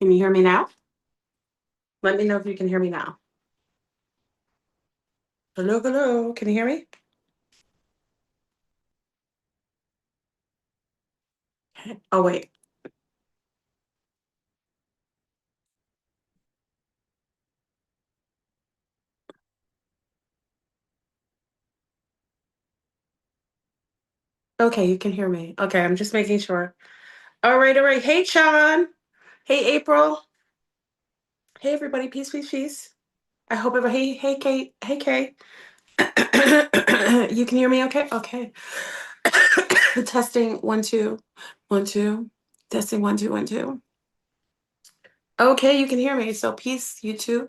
Can you hear me now? Let me know if you can hear me now. Hello, hello. Can you hear me? Oh, wait. Okay, you can hear me. Okay, I'm just making sure. All right, all right. Hey, Sean. Hey, April. Hey, everybody. Peace, peace, peace. I hope everybody. Hey, hey, Kate. Hey, Kate. You can hear me okay? Okay. Testing 1 2 1 2. Testing 1 2 1 2. Okay, you can hear me. So peace, YouTube.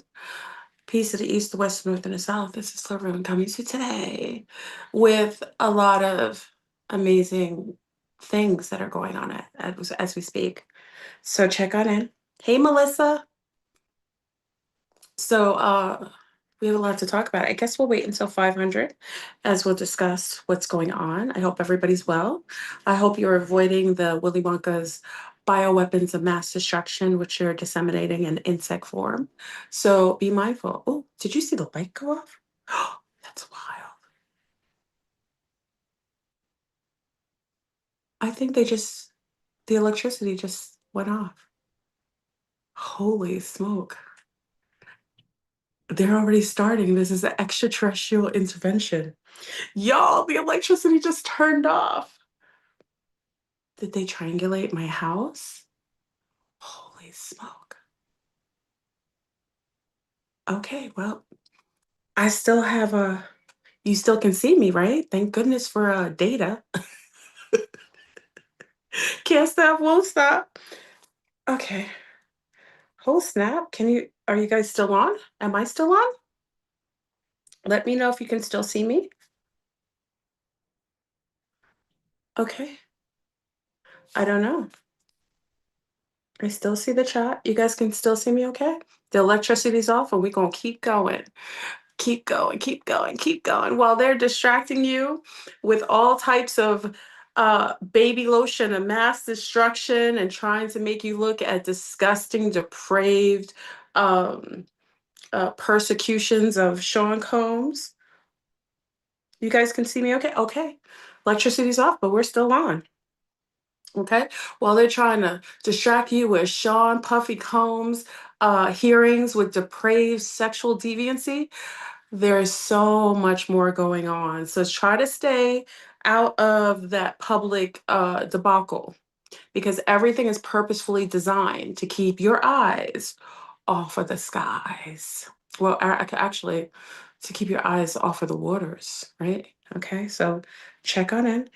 Peace to the east, the west, the north, and the south. This is FleurBrun coming to you today with a lot of amazing things that are going on as we speak. So check on in. Hey, Melissa. So we have a lot to talk about. I guess we'll wait until 500 as we'll discuss what's going on. I hope everybody's well. I hope you're avoiding the Willy Wonka's bioweapons of mass destruction, which you're disseminating in insect form. So be mindful. Oh, did you see the light go off? That's wild. I think the electricity just went off. Holy smoke. They're already starting. This is an extraterrestrial intervention. Y'all, the electricity just turned off. Did they triangulate my house? Holy smoke. Okay, well, I still have you still can see me, right? Thank goodness for data. Can't stop, won't stop. Okay. Whole snap. Are you guys still on? Am I still on? Let me know if you can still see me. Okay. I don't know. I still see the chat. You guys can still see me okay? The electricity's off and we're gonna keep going. Keep going, keep going, keep going. While they're distracting you with all types of baby lotion and mass destruction and trying to make you look at disgusting, depraved um, persecutions of Sean Combs. You guys can see me okay? Okay. Electricity's off, but we're still on. Okay. While they're trying to distract you with Sean Puffy Combs hearings with depraved sexual deviancy, there is so much more going on. So try to stay out of that public debacle because everything is purposefully designed to keep your eyes off of the skies. Well, actually, to keep your eyes off of the waters, right? Okay, so check on in.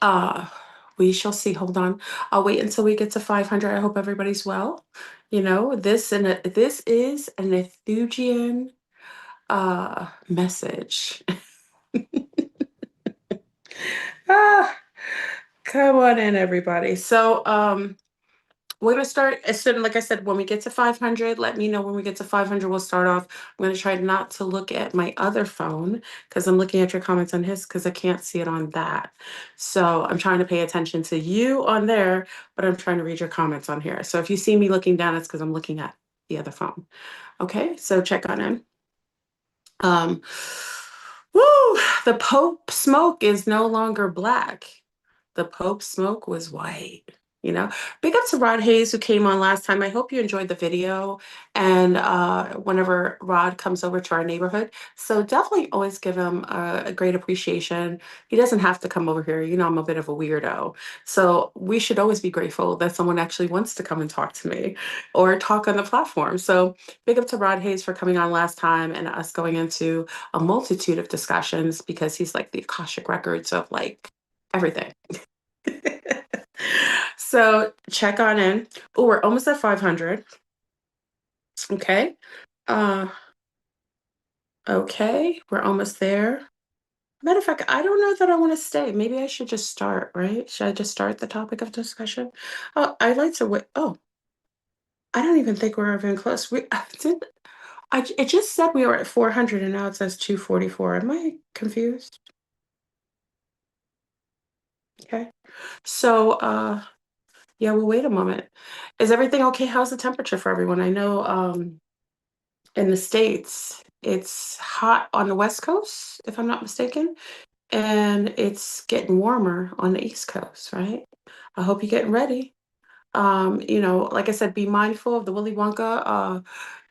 Uh, we shall see. Hold on. I'll wait until we get to 500. I hope everybody's well. You know, this is an Ethugian message. Ah, come on in, everybody. So we're gonna start as soon, like I said, when we get to 500, let me know when we get to 500, we'll start off. I'm gonna try not to look at my other phone because I'm looking at your comments on his because I can't see it on that. So I'm trying to pay attention to you on there, but I'm trying to read your comments on here. So if you see me looking down, it's because I'm looking at the other phone. Okay, so check on him. Um, woo, the Pope smoke is no longer black. The Pope smoke was white. You know, big up to Rod Hayes who came on last time. I hope you enjoyed the video. And whenever Rod comes over to our neighborhood, so definitely always give him a great appreciation. He doesn't have to come over here. You know, I'm a bit of a weirdo. So we should always be grateful that someone actually wants to come and talk to me or talk on the platform. So big up to Rod Hayes for coming on last time and us going into a multitude of discussions because he's like the Akashic records of like everything. So check on in. Oh, we're almost at 500. Okay. Uh, okay, we're almost there. Matter of fact, I don't know that I want to stay. Maybe I should just start, right? Should I just start the topic of discussion? Oh, I'd like to wait. Oh, I don't even think we're even close. It just said we were at 400 and now it says 244. Am I confused? Okay. So Yeah, well, wait a moment. Is everything okay? How's the temperature for everyone? I know in the States, it's hot on the West Coast, if I'm not mistaken, and it's getting warmer on the East Coast, right? I hope you're getting ready. Like I said, be mindful of the Willy Wonka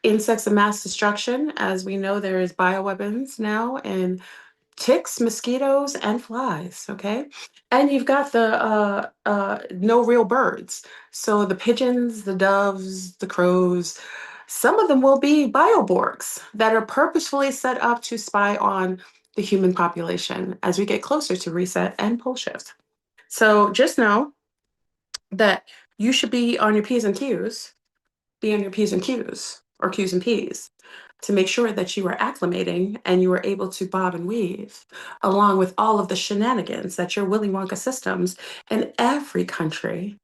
insects of mass destruction. As we know, there is bioweapons now, and ticks, mosquitoes, and flies. Okay. And you've got the no real birds. So the pigeons, the doves, the crows, some of them will be bioborgs that are purposefully set up to spy on the human population as we get closer to reset and pole shift. So just know that you should be on your P's and Q's, be on your P's and Q's or Q's and P's to make sure that you are acclimating and you are able to bob and weave along with all of the shenanigans that your Willy Wonka systems in every country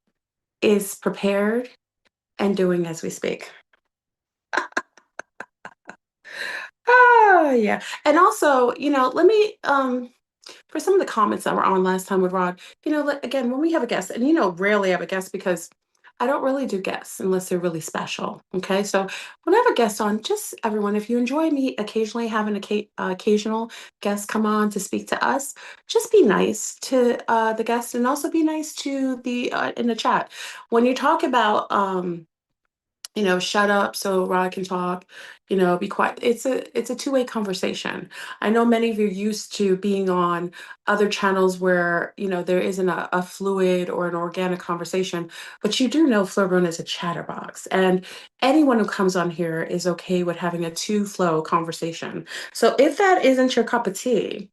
is prepared and doing as we speak. Ah, yeah. And also, let me for some of the comments that were on last time with Rod, again, when we have a guest, and rarely have a guest because I don't really do guests unless they're really special. Okay. So when I have a guest on, just everyone, if you enjoy me occasionally having occasional guests come on to speak to us, just be nice to the guest and also be nice to the in the chat. When you talk about shut up so Rod can talk, be quiet. It's a two-way conversation. I know many of you are used to being on other channels where, there isn't a fluid or an organic conversation, but you do know FleurBrun is a chatterbox. And anyone who comes on here is okay with having a two-flow conversation. So if that isn't your cup of tea,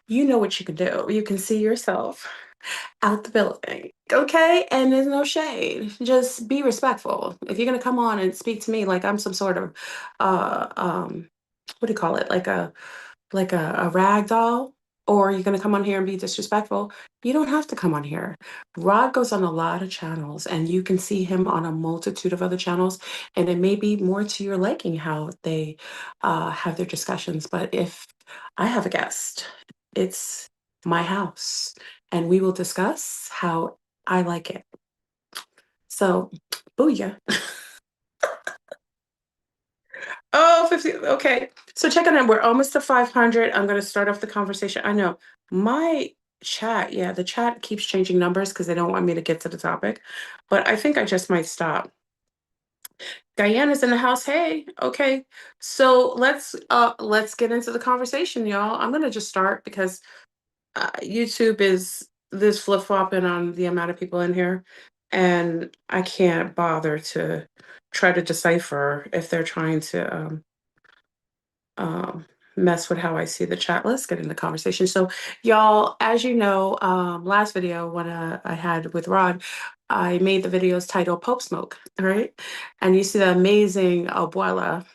you know what you can do. You can see yourself out the building. Okay. And there's no shade. Just be respectful. If you're gonna come on and speak to me like I'm some sort of what do you call it? Like a rag doll, or you're gonna come on here and be disrespectful, you don't have to come on here. Rod goes on a lot of channels and you can see him on a multitude of other channels, and it may be more to your liking how they have their discussions. But if I have a guest, it's my house and we will discuss how I like it. So, booyah. Oh, 50. Okay. So check it out. We're almost to 500. I'm going to start off the conversation. I know my chat, yeah, the chat keeps changing numbers because they don't want me to get to the topic, but I think I just might stop. Diana's in the house. Hey, okay. So let's get into the conversation, y'all. I'm gonna just start because YouTube is this flip flopping on the amount of people in here, and I can't bother to try to decipher if they're trying to um, mess with how I see the chat. Let's get in the conversation. So, y'all, as you know, last video when I had with Rod, I made the videos titled Pope Smoke, right? And you see the amazing abuela,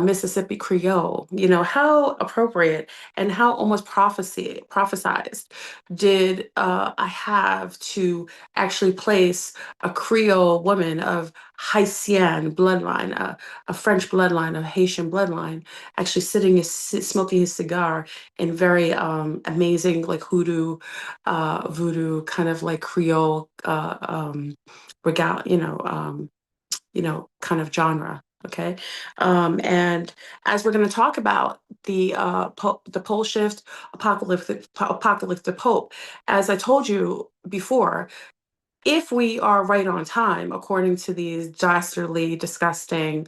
Mississippi Creole, how appropriate and how almost prophesized did I have to actually place a Creole woman of Haitian bloodline, a French bloodline, a Haitian bloodline, actually smoking his cigar in very amazing, like hoodoo, voodoo, kind of like Creole regal, kind of genre. Okay, and as we're going to talk about the pole shift, apocalyptic pope, as I told you before, if we are right on time, according to these dastardly, disgusting,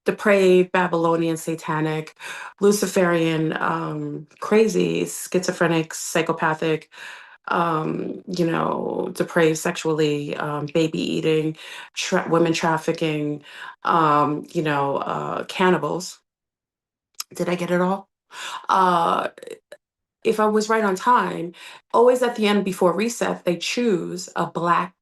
depraved, Babylonian, satanic, Luciferian, crazy, schizophrenic, psychopathic, depraved sexually, baby eating, women trafficking, cannibals. Did I get it all? Uh, if I was right on time, always at the end before reset, they choose a black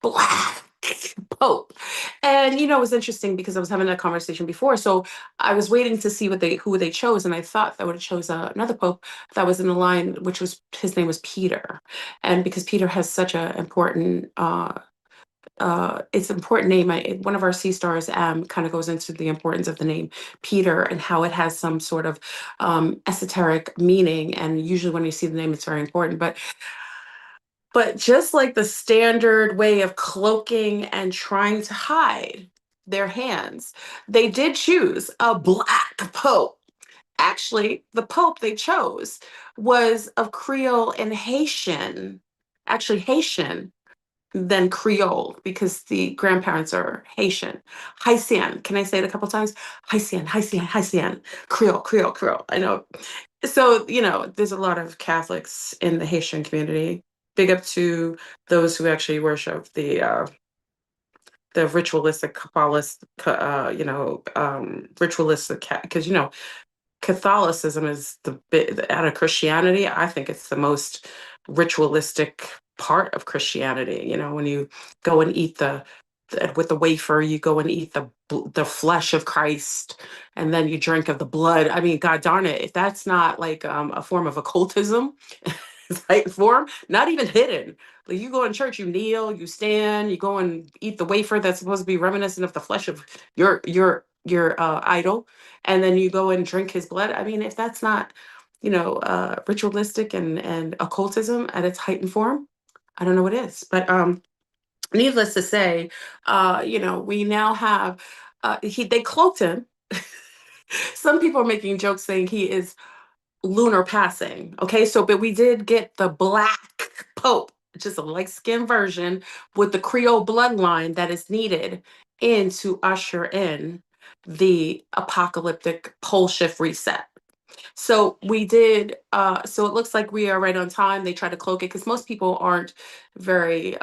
pope. And it was interesting because I was having that conversation before. So I was waiting to see who they chose. And I thought they would have chose another pope that was in the line, which was his name was Peter. And because Peter has such an important it's an important name. One of our sea stars kind of goes into the importance of the name Peter and how it has some sort of esoteric meaning. And usually when you see the name, it's very important. But But just like the standard way of cloaking and trying to hide their hands, they did choose a black pope. Actually, the pope they chose was of Creole and Haitian, actually Haitian, than Creole because the grandparents are Haitian. Haitian. Can I say it a couple times? Haitian, Haitian, Haitian. Creole, Creole, Creole. I know. So, there's a lot of Catholics in the Haitian community. Big up to those who actually worship the ritualistic Kabbalist, ritualistic, because Catholicism is the bit out of Christianity. I think it's the most ritualistic part of Christianity. When you go and eat with the wafer, you go and eat the flesh of Christ, and then you drink of the blood. I mean, God darn it, if that's not like a form of occultism, type form, not even hidden. Like you go in church, you kneel, you stand, you go and eat the wafer that's supposed to be reminiscent of the flesh of your idol, and then you go and drink his blood. I mean, if that's not, ritualistic and occultism at its heightened form, I don't know what is. But needless to say, we now have they cloaked him. Some people are making jokes saying he is lunar passing. Okay, so but we did get the black pope, just a light skin version with the Creole bloodline that is needed in to usher in the apocalyptic pole shift reset. So we did, so it looks like we are right on time. They try to cloak it because most people aren't very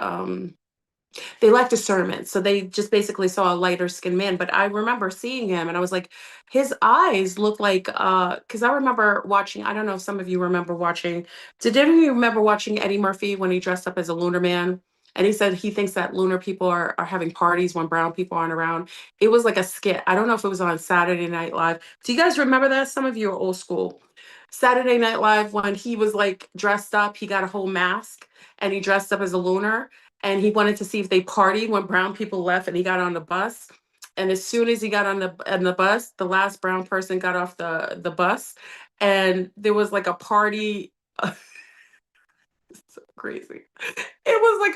they like discernment. So they just basically saw a lighter skinned man. But I remember seeing him and I was like, his eyes look like because I remember watching, I don't know if some of you remember watching, did any of you remember watching Eddie Murphy when he dressed up as a lunar man? And he said he thinks that lunar people are having parties when brown people aren't around. It was like a skit. I don't know if it was on Saturday Night Live. Do you guys remember that? Some of you are old school. Saturday Night Live, when he was like dressed up, he got a whole mask and he dressed up as a lunar and he wanted to see if they partied when brown people left and he got on the bus. And as soon as he got on the bus, the last brown person got off the bus and there was like a party. So crazy. It was like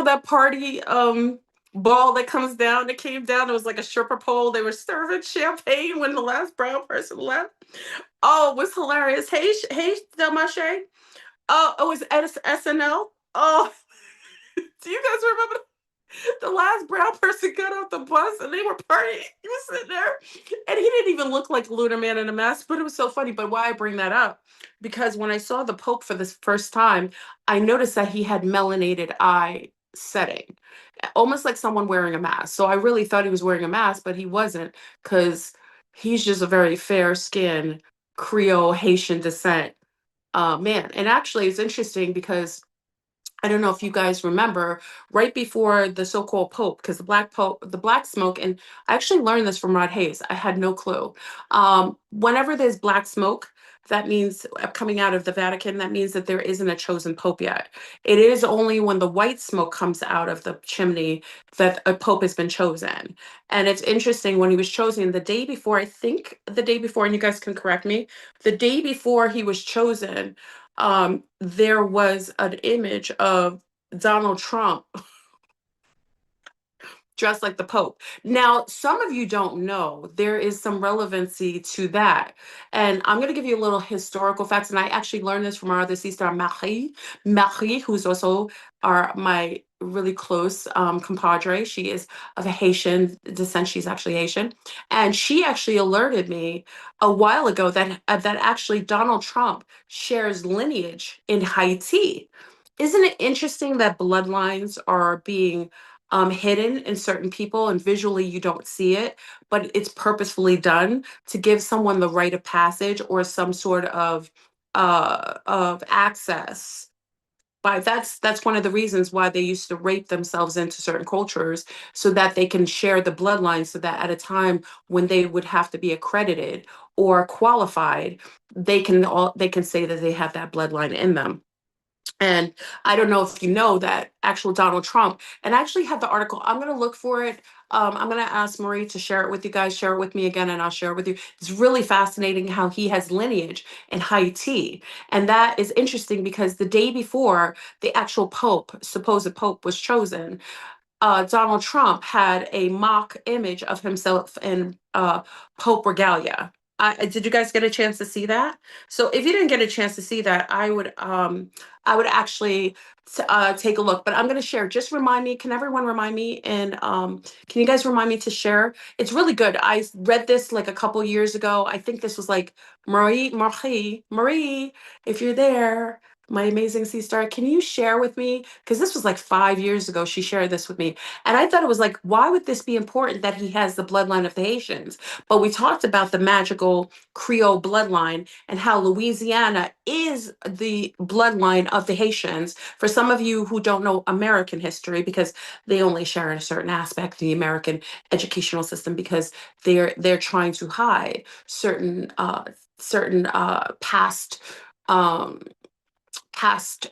that party ball that comes down, that came down. It was like a stripper pole. They were serving champagne when the last brown person left. Oh, it was hilarious. Hey, Delmache. Oh, it was SNL. Oh, do you guys remember the last brown person got off the bus and they were partying? He was sitting there and he didn't even look like Lunar Man in a mask, but it was so funny. But why I bring that up? Because when I saw the Pope for this first time, I noticed that he had melanated eye setting, almost like someone wearing a mask. So I really thought he was wearing a mask, but he wasn't because he's just a very fair skinned Creole Haitian descent man. And actually, it's interesting because I don't know if you guys remember right before the so-called Pope, because the black smoke, and I actually learned this from Rod Hayes. I had no clue. Whenever there's black smoke, that means coming out of the Vatican, that means that there isn't a chosen Pope yet. It is only when the white smoke comes out of the chimney that a Pope has been chosen. And it's interesting when he was chosen the day before, I think the day before, and you guys can correct me, the day before he was chosen, there was an image of Donald Trump dressed like the Pope. Now, some of you don't know, there is some relevancy to that. And I'm going to give you a little historical facts. And I actually learned this from our other sister, Marie, who's also my really close compadre. She is of a Haitian descent. She's actually Haitian. And she actually alerted me a while ago that actually Donald Trump shares lineage in Haiti. Isn't it interesting that bloodlines are being hidden in certain people and visually you don't see it, but it's purposefully done to give someone the rite of passage or some sort of access. But that's one of the reasons why they used to rape themselves into certain cultures so that they can share the bloodline so that at a time when they would have to be accredited or qualified, they can say that they have that bloodline in them. And I don't know if you know that actual Donald Trump, and I actually have the article, I'm going to look for it. I'm going to ask Marie to share it with you guys, share it with me again, and I'll share it with you. It's really fascinating how he has lineage in Haiti. And that is interesting because the day before the actual Pope, supposed Pope, was chosen, Donald Trump had a mock image of himself in Pope regalia. Did you guys get a chance to see that? So if you didn't get a chance to see that, I would actually take a look. But I'm going to share. Just remind me. Can everyone remind me? And can you guys remind me to share? It's really good. I read this like a couple years ago. I think this was like Marie, if you're there, my amazing sea star, can you share with me? Because this was like 5 years ago. She shared this with me. And I thought it was like, why would this be important that he has the bloodline of the Haitians? But we talked about the magical Creole bloodline and how Louisiana is the bloodline of the Haitians. For some of you who don't know American history, because they only share a certain aspect of the American educational system, because they're trying to hide certain past um, past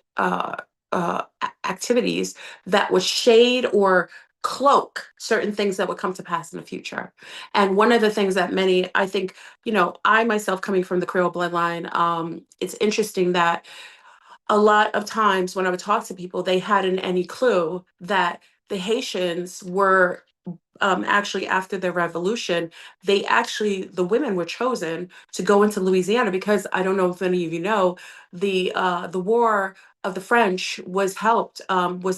activities that would shade or cloak certain things that would come to pass in the future. And one of the things that many, I think, I myself coming from the Creole bloodline, it's interesting that a lot of times when I would talk to people, they hadn't any clue that the Haitians were actually after the revolution, the women were chosen to go into Louisiana because I don't know if any of you know, the war of the French was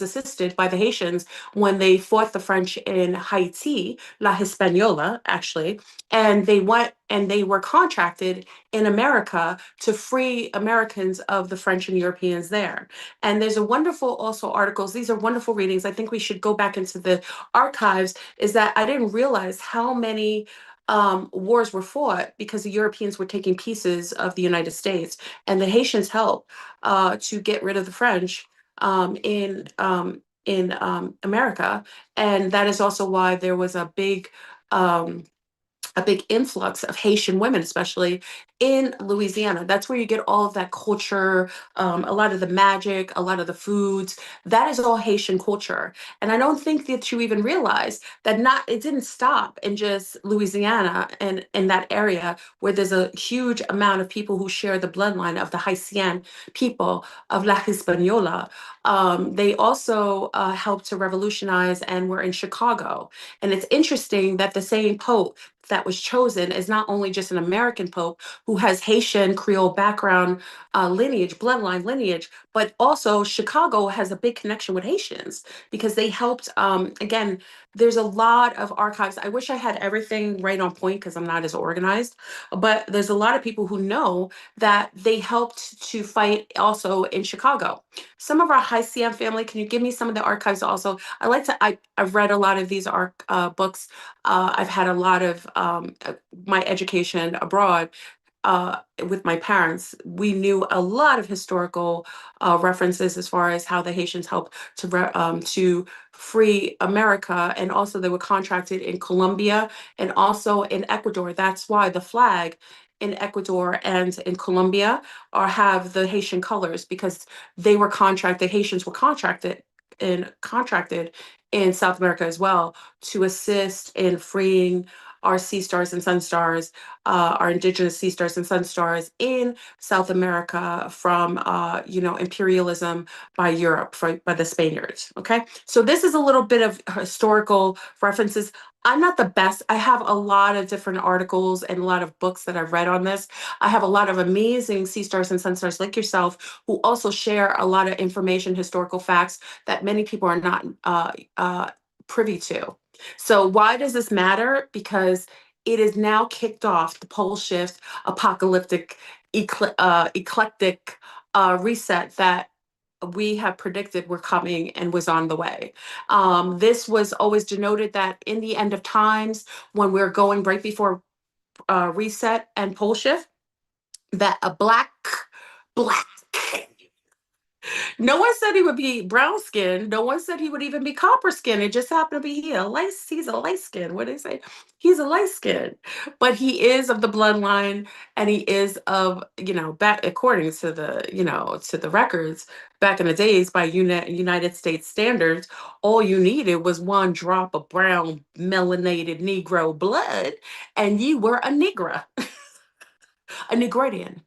assisted by the Haitians when they fought the French in Haiti, La Hispaniola, actually, and they went and they were contracted in America to free Americans of the French and Europeans there. And there's a wonderful also articles. These are wonderful readings. I think we should go back into the archives. Is that I didn't realize how many wars were fought because the Europeans were taking pieces of the United States, and the Haitians helped to get rid of the French in America, and that is also why there was um, a big influx of Haitian women, especially in Louisiana. That's where you get all of that culture, a lot of the magic, a lot of the foods. That is all Haitian culture. And I don't think that you even realize that not it didn't stop in just Louisiana and in that area where there's a huge amount of people who share the bloodline of the Haitian people of La Hispaniola. They also helped to revolutionize and were in Chicago. And it's interesting that the same Pope that was chosen is not only just an American Pope who has Haitian Creole background lineage, bloodline lineage, but also Chicago has a big connection with Haitians because they helped. Again, there's a lot of archives. I wish I had everything right on point because I'm not as organized, but there's a lot of people who know that they helped to fight also in Chicago. Some of our Haitian family, can you give me some of the archives also? I've read a lot of these books. I've had a lot of my education abroad with my parents. We knew a lot of historical references as far as how the Haitians helped to free America, and also they were contracted in Colombia and also in Ecuador. That's why the flag in Ecuador and in Colombia are have the Haitian colors because they were contracted. Haitians were contracted in South America as well to assist in freeing our sea stars and sun stars, our indigenous sea stars and sun stars in South America from, imperialism by Europe, by the Spaniards. Okay, so this is a little bit of historical references. I'm not the best. I have a lot of different articles and a lot of books that I've read on this. I have a lot of amazing sea stars and sun stars like yourself who also share a lot of information, historical facts that many people are not privy to. So why does this matter? Because it is now kicked off the pole shift, apocalyptic, eclectic reset that we have predicted were coming and was on the way. This was always denoted that in the end of times, when we're going right before reset and pole shift, that a black No one said he would be brown skin. No one said he would even be copper skin. It just happened to be he's a light skin. What do they say? He's a light skin. But he is of the bloodline, and he is of, back according to the records back in the days by United States standards, all you needed was one drop of brown melanated Negro blood, and you were a Negra, a Negroidian,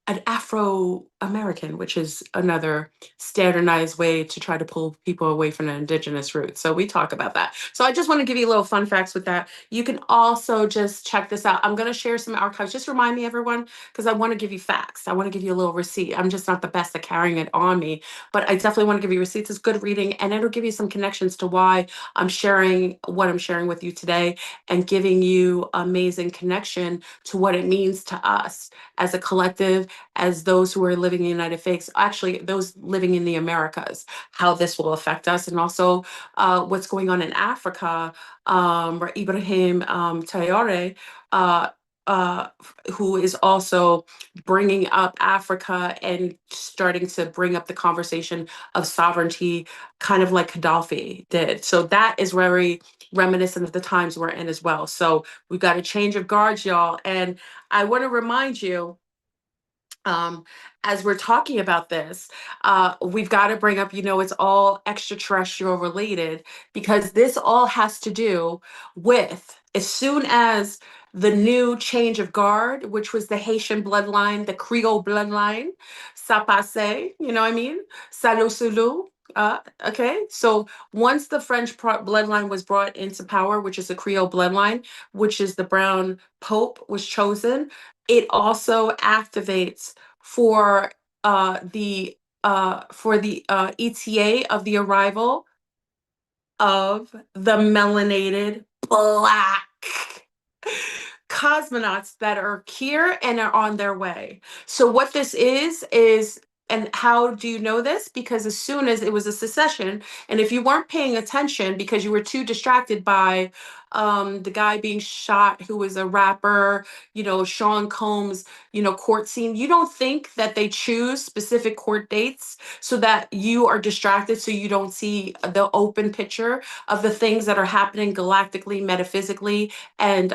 an Afro American, which is another standardized way to try to pull people away from the indigenous roots. So we talk about that. So I just want to give you a little fun facts with that. You can also just check this out. I'm going to share some archives. Just remind me, everyone, because I want to give you facts. I want to give you a little receipt. I'm just not the best at carrying it on me, but I definitely want to give you receipts. It's good reading, and it'll give you some connections to why I'm sharing what I'm sharing with you today, and giving you amazing connection to what it means to us as a collective, as those who are living in the United States, actually those living in the Americas, how this will affect us, and also what's going on in Africa, where Ibrahim Traore, uh, uh, who is also bringing up Africa and starting to bring up the conversation of sovereignty, kind of like Gaddafi did. So that is very reminiscent of the times we're in as well. So we've got a change of guards, y'all. And I want to remind you, um, as we're talking about this, we've got to bring up, it's all extraterrestrial related, because this all has to do with, as soon as the new change of guard, which was the Haitian bloodline, the Creole bloodline, ça passe, you know what I mean? Salut, salut. Okay, so once the French bloodline was brought into power, which is the Creole bloodline, which is the brown pope was chosen, it also activates for the ETA of the arrival of the melanated black cosmonauts that are here and are on their way. So what this is, and how do you know this? Because as soon as it was a secession, and if you weren't paying attention because you were too distracted by the guy being shot who was a rapper, Sean Combs, court scene, you don't think that they choose specific court dates so that you are distracted, so you don't see the open picture of the things that are happening galactically, metaphysically, and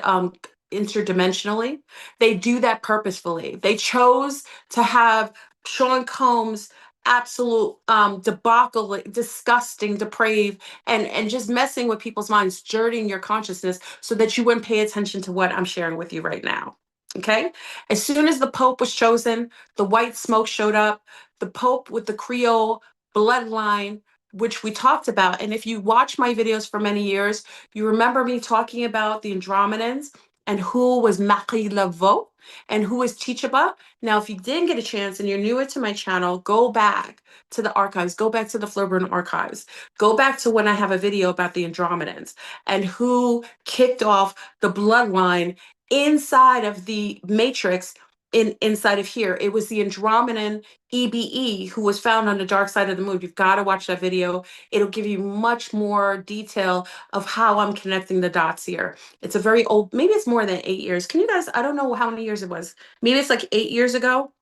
interdimensionally. They do that purposefully. They chose to have Sean Combs absolute debacle, disgusting, depraved, and just messing with people's minds, dirtying your consciousness so that you wouldn't pay attention to what I'm sharing with you right now. Okay? As soon as the Pope was chosen, the white smoke showed up, the Pope with the Creole bloodline, which we talked about. And if you watch my videos for many years, you remember me talking about the Andromedans and who was Marie Laveau and who was Teachaba. Now, if you didn't get a chance and you're newer to my channel, go back to the archives, go back to the FleurBrun archives, go back to when I have a video about the Andromedans and who kicked off the bloodline inside of the matrix. Inside of here, it was the Andromedan EBE who was found on the dark side of the moon. You've got to watch that video. It'll give you much more detail of how I'm connecting the dots here. It's a very old, maybe it's more than 8 years. Can you guys, I don't know how many years it was. Maybe it's like 8 years ago.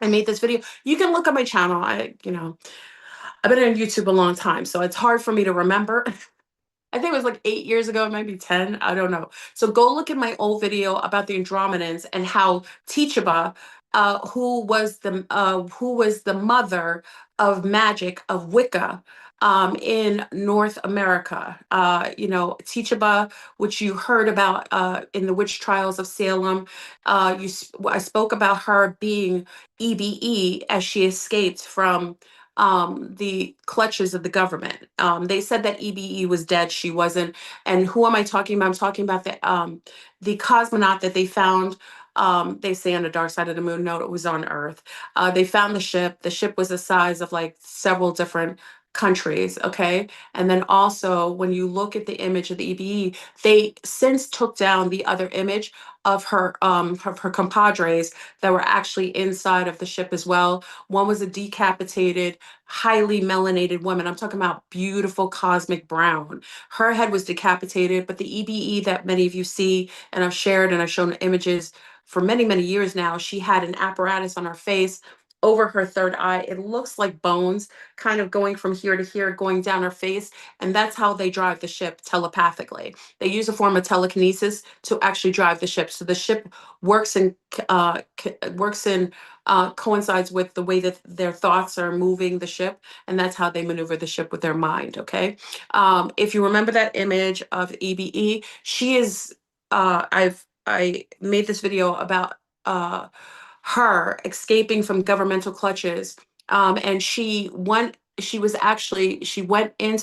I made this video. You can look at my channel. I've been on YouTube a long time, so it's hard for me to remember. I think it was like 8 years ago, maybe 10. I don't know. So go look at my old video about the Andromedans and how Teachaba, who was the mother of magic of Wicca in North America. Teachaba, which you heard about in the witch trials of Salem. I spoke about her being EBE as she escaped from the clutches of the government. They said that EBE was dead. She wasn't. And who am I talking about? I'm talking about the cosmonaut that they found. They say on the dark side of the moon. No, it was on Earth. They found the ship. The ship was the size of like several different countries. Okay. And then also when you look at the image of the EBE, they since took down the other image of her compadres that were actually inside of the ship as well. One was a decapitated, highly melanated woman. I'm talking about beautiful cosmic brown. Her head was decapitated, but the EBE that many of you see and I've shared and I've shown images for many, many years now, she had an apparatus on her face over her third eye. It looks like bones kind of going from here to here, going down her face. And that's how they drive the ship telepathically. They use a form of telekinesis to actually drive the ship. So the ship works in coincides with the way that their thoughts are moving the ship, and that's how they maneuver the ship with their mind. Okay, if you remember that image of EBE, she is. I made this video about her escaping from governmental clutches, and she went into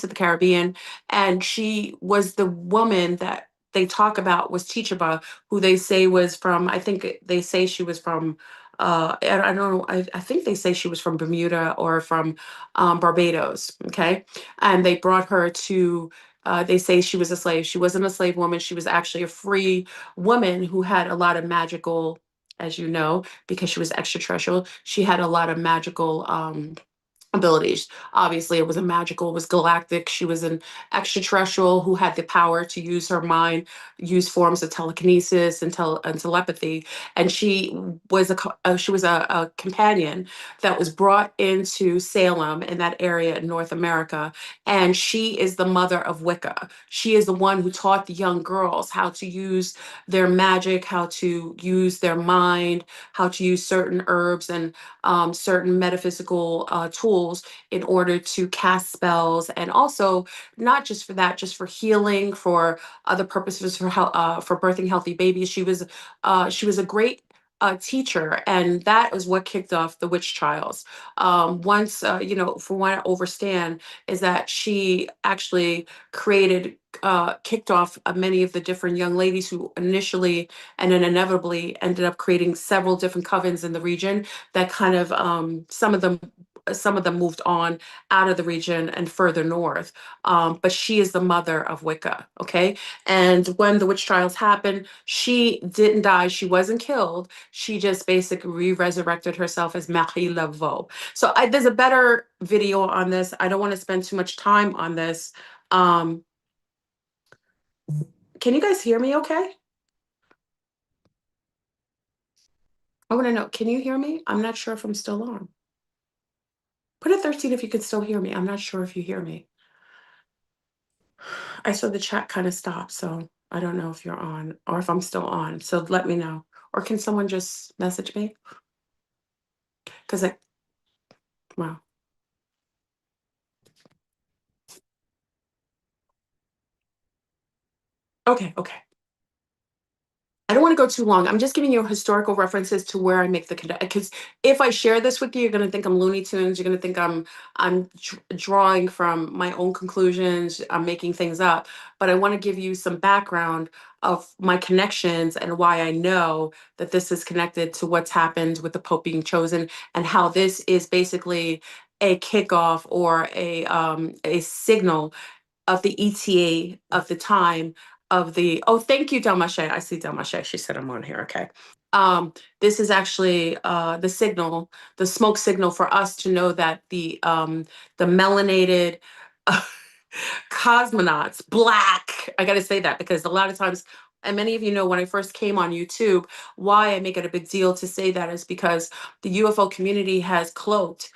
the Caribbean, and she was the woman that they talk about was Teachaba, who they say was from, I think they say she was from, I don't know, I think they say she was from Bermuda or from Barbados, okay? And they brought her to, they say she was a slave. She wasn't a slave woman. She was actually a free woman who had a lot of magical, as you know, because she was extraterrestrial, she had a lot of magical abilities. Obviously, it was galactic. She was an extraterrestrial who had the power to use her mind, use forms of telekinesis and telepathy. And she was a companion that was brought into Salem in that area in North America. And she is the mother of Wicca. She is the one who taught the young girls how to use their magic, how to use their mind, how to use certain herbs and certain metaphysical tools in order to cast spells, and also not just for that, just for healing, for other purposes, for birthing healthy babies. She was a great teacher, and that is what kicked off the witch trials. Once, for what I understand, is that she actually kicked off many of the different young ladies who initially and then inevitably ended up creating several different covens in the region that kind of some of them moved on out of the region and further north. But she is the mother of Wicca. Okay, and when the witch trials happened, she didn't die. She wasn't killed. She just basically resurrected herself as Marie Laveau. So there's a better video on this. I don't want to spend too much time on this. Um, can you guys hear me? Okay. I want to know. Can you hear me? I'm not sure if I'm still on. Put a 13 if you could still hear me. I'm not sure if you hear me. I saw the chat kind of stop, so I don't know if you're on or if I'm still on. So let me know. Or can someone just message me? Because well, okay, okay. I don't want to go too long. I'm just giving you historical references to where I make the connection. Because if I share this with you, you're going to think I'm Looney Tunes. You're going to think I'm drawing from my own conclusions. I'm making things up. But I want to give you some background of my connections and why I know that this is connected to what's happened with the Pope being chosen, and how this is basically a kickoff or a signal of the ETA of the time of the, oh, thank you, Delmache. I see Delmache. She said I'm on here. Okay. This is actually the signal, the smoke signal for us to know that the melanated cosmonauts, Blaque. I got to say that because a lot of times, and many of you know when I first came on YouTube, why I make it a big deal to say that is because the UFO community has cloaked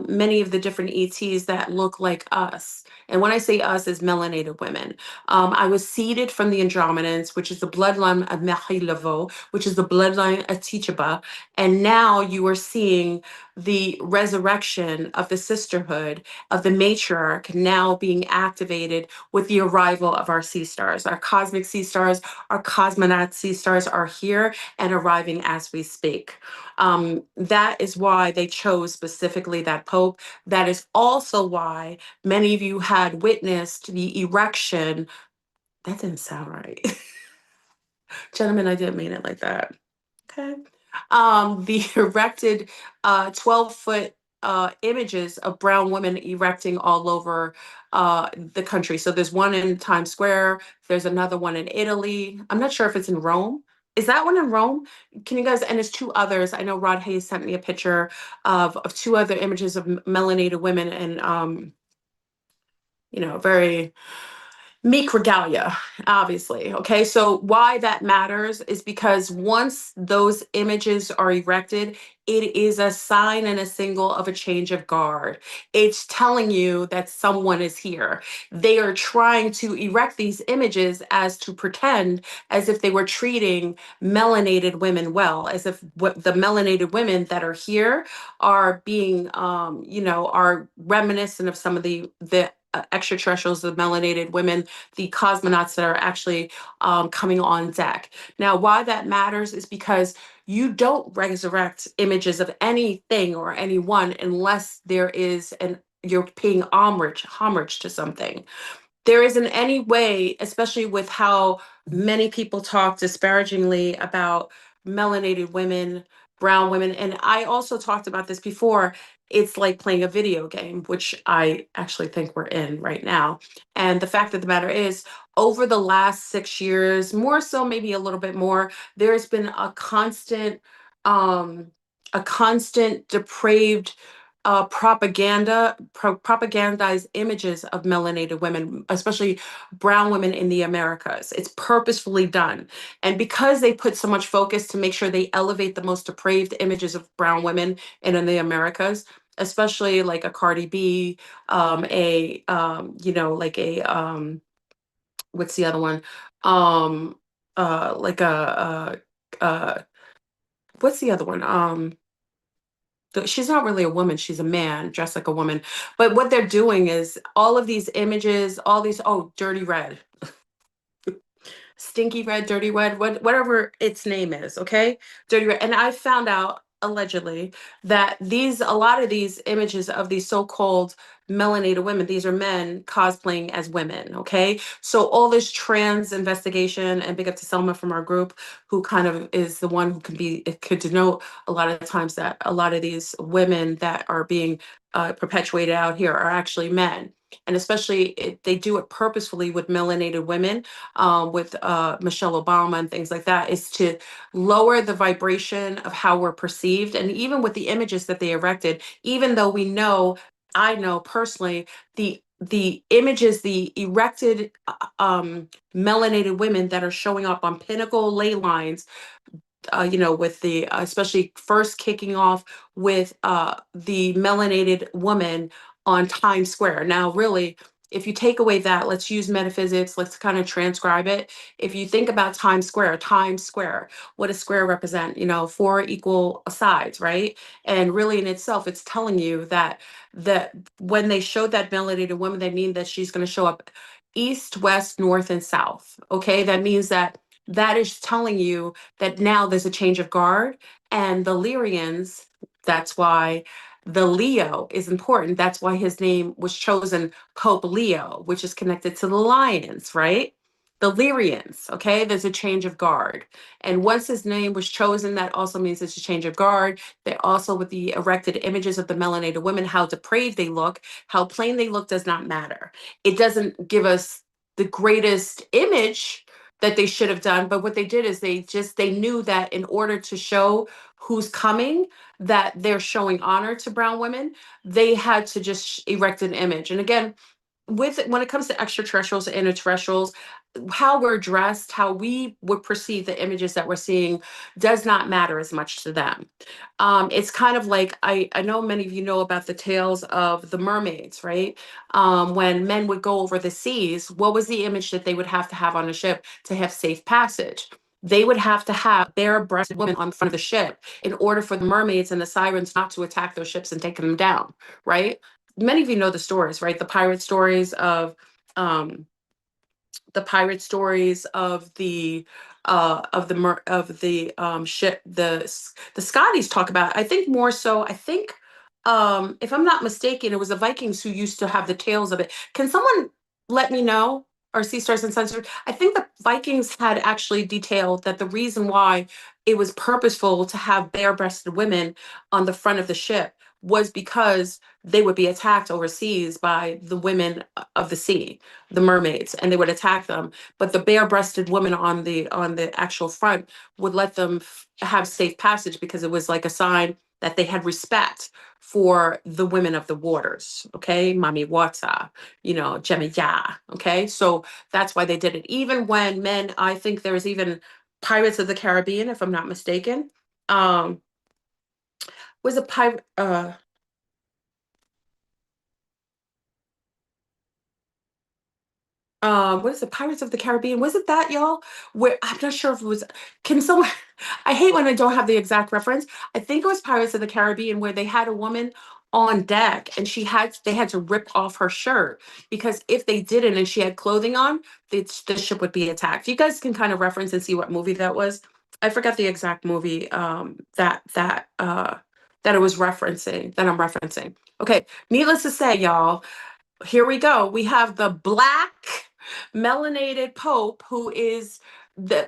many of the different ETs that look like us. And when I say us, is melanated women. I was seeded from the Andromedans, which is the bloodline of Marie Laveau, which is the bloodline of Teachaba. And now you are seeing the resurrection of the sisterhood of the matriarch now being activated with the arrival of our sea stars. Our cosmic sea stars, our cosmonaut sea stars are here and arriving as we speak. That is why they chose specifically that Pope. That is also why many of you had witnessed the erection. That didn't sound right. Gentlemen, I didn't mean it like that. Okay. The erected 12-foot images of brown women erecting all over the country. So there's one in Times Square, there's another one in Italy. I'm not sure if it's in Rome. Is that one in Rome? Can you guys, and there's two others. I know Rod Hayes sent me a picture of two other images of melanated women and very Meek regalia, obviously. Okay, so why that matters is because once those images are erected, it is a sign and a signal of a change of guard. It's telling you that someone is here. They are trying to erect these images as to pretend as if they were treating melanated women well, as if what the melanated women that are here are being, are reminiscent of some of the extraterrestrials, the melanated women, the cosmonauts that are actually coming on deck. Now, why that matters is because you don't resurrect images of anything or anyone unless there is an you're paying homage to something. There isn't any way, especially with how many people talk disparagingly about melanated women, brown women. And I also talked about this before. It's like playing a video game, which I actually think we're in right now. And the fact of the matter is, over the last 6 years, more so, maybe a little bit more, there's been a constant depraved propagandized images of melanated women, especially brown women in the Americas. It's purposefully done. And because they put so much focus to make sure they elevate the most depraved images of brown women in the Americas, especially like a Cardi B, like a what's the other one? Um, like what's the other one? She's not really a woman, she's a man dressed like a woman. But what they're doing is all of these images, all these, oh, dirty red, stinky red, dirty red, whatever its name is, okay? Dirty red. And I found out allegedly that a lot of these images of these so-called melanated women, these are men cosplaying as women, okay? So all this trans investigation, and big up to Selma from our group, who kind of is the one who it could denote a lot of the times that a lot of these women that are being perpetuated out here are actually men. And especially they do it purposefully with melanated women, with Michelle Obama and things like that, is to lower the vibration of how we're perceived. And even with the images that they erected, even though I know personally, the images, the erected melanated women that are showing up on pinnacle ley lines, with the especially first kicking off with the melanated woman on Times Square. Now, really, if you take away that, let's use metaphysics, let's kind of transcribe it. If you think about Times Square, what does square represent? Four equal sides, right? And really in itself, it's telling you that when they showed that melanated woman, they mean that she's going to show up east, west, north, and south. Okay, that means that is telling you that now there's a change of guard, and the Lyrians, that's why the Leo is important. That's why his name was chosen Pope Leo, which is connected to the lions, right? The Lyrians, okay? There's a change of guard. And once his name was chosen, that also means it's a change of guard. They also, with the erected images of the melanated women, how depraved they look, how plain they look does not matter. It doesn't give us the greatest image that they should have done. But what they did is they knew that in order to show who's coming, that they're showing honor to brown women, they had to just erect an image. And again, when it comes to extraterrestrials and interterrestrials, how we're dressed, how we would perceive the images that we're seeing does not matter as much to them. It's kind of like I know many of you know about the tales of the mermaids, right? When men would go over the seas, what was the image that they would have to have on a ship to have safe passage? They would have to have bare-breasted women on the front of the ship in order for the mermaids and the sirens not to attack those ships and take them down, right? Many of you know the stories, right? Um, the pirate stories of the ship. The Scotties talk about. I think more so. I think, if I'm not mistaken, it was the Vikings who used to have the tales of it. Can someone let me know? Or Sea Stars and Sunstars. I think the Vikings had actually detailed that the reason why it was purposeful to have bare-breasted women on the front of the ship was because they would be attacked overseas by the women of the sea, the mermaids, and they would attack them. But the bare-breasted woman on the actual front would let them have safe passage because it was like a sign that they had respect for the women of the waters. Okay, Mami Wata, Jemiya. Okay, so that's why they did it. Even when men, I think there's even Pirates of the Caribbean, if I'm not mistaken. Was a pirate? What is it, Pirates of the Caribbean? Was it that, y'all? Where I'm not sure if it was. Can someone? I hate when I don't have the exact reference. I think it was Pirates of the Caribbean where they had a woman on deck and they had to rip off her shirt because if they didn't and she had clothing on, the ship would be attacked. You guys can kind of reference and see what movie that was. I forgot the exact movie that it was referencing, that I'm referencing. Okay, needless to say, y'all, here we go. We have the black melanated pope who is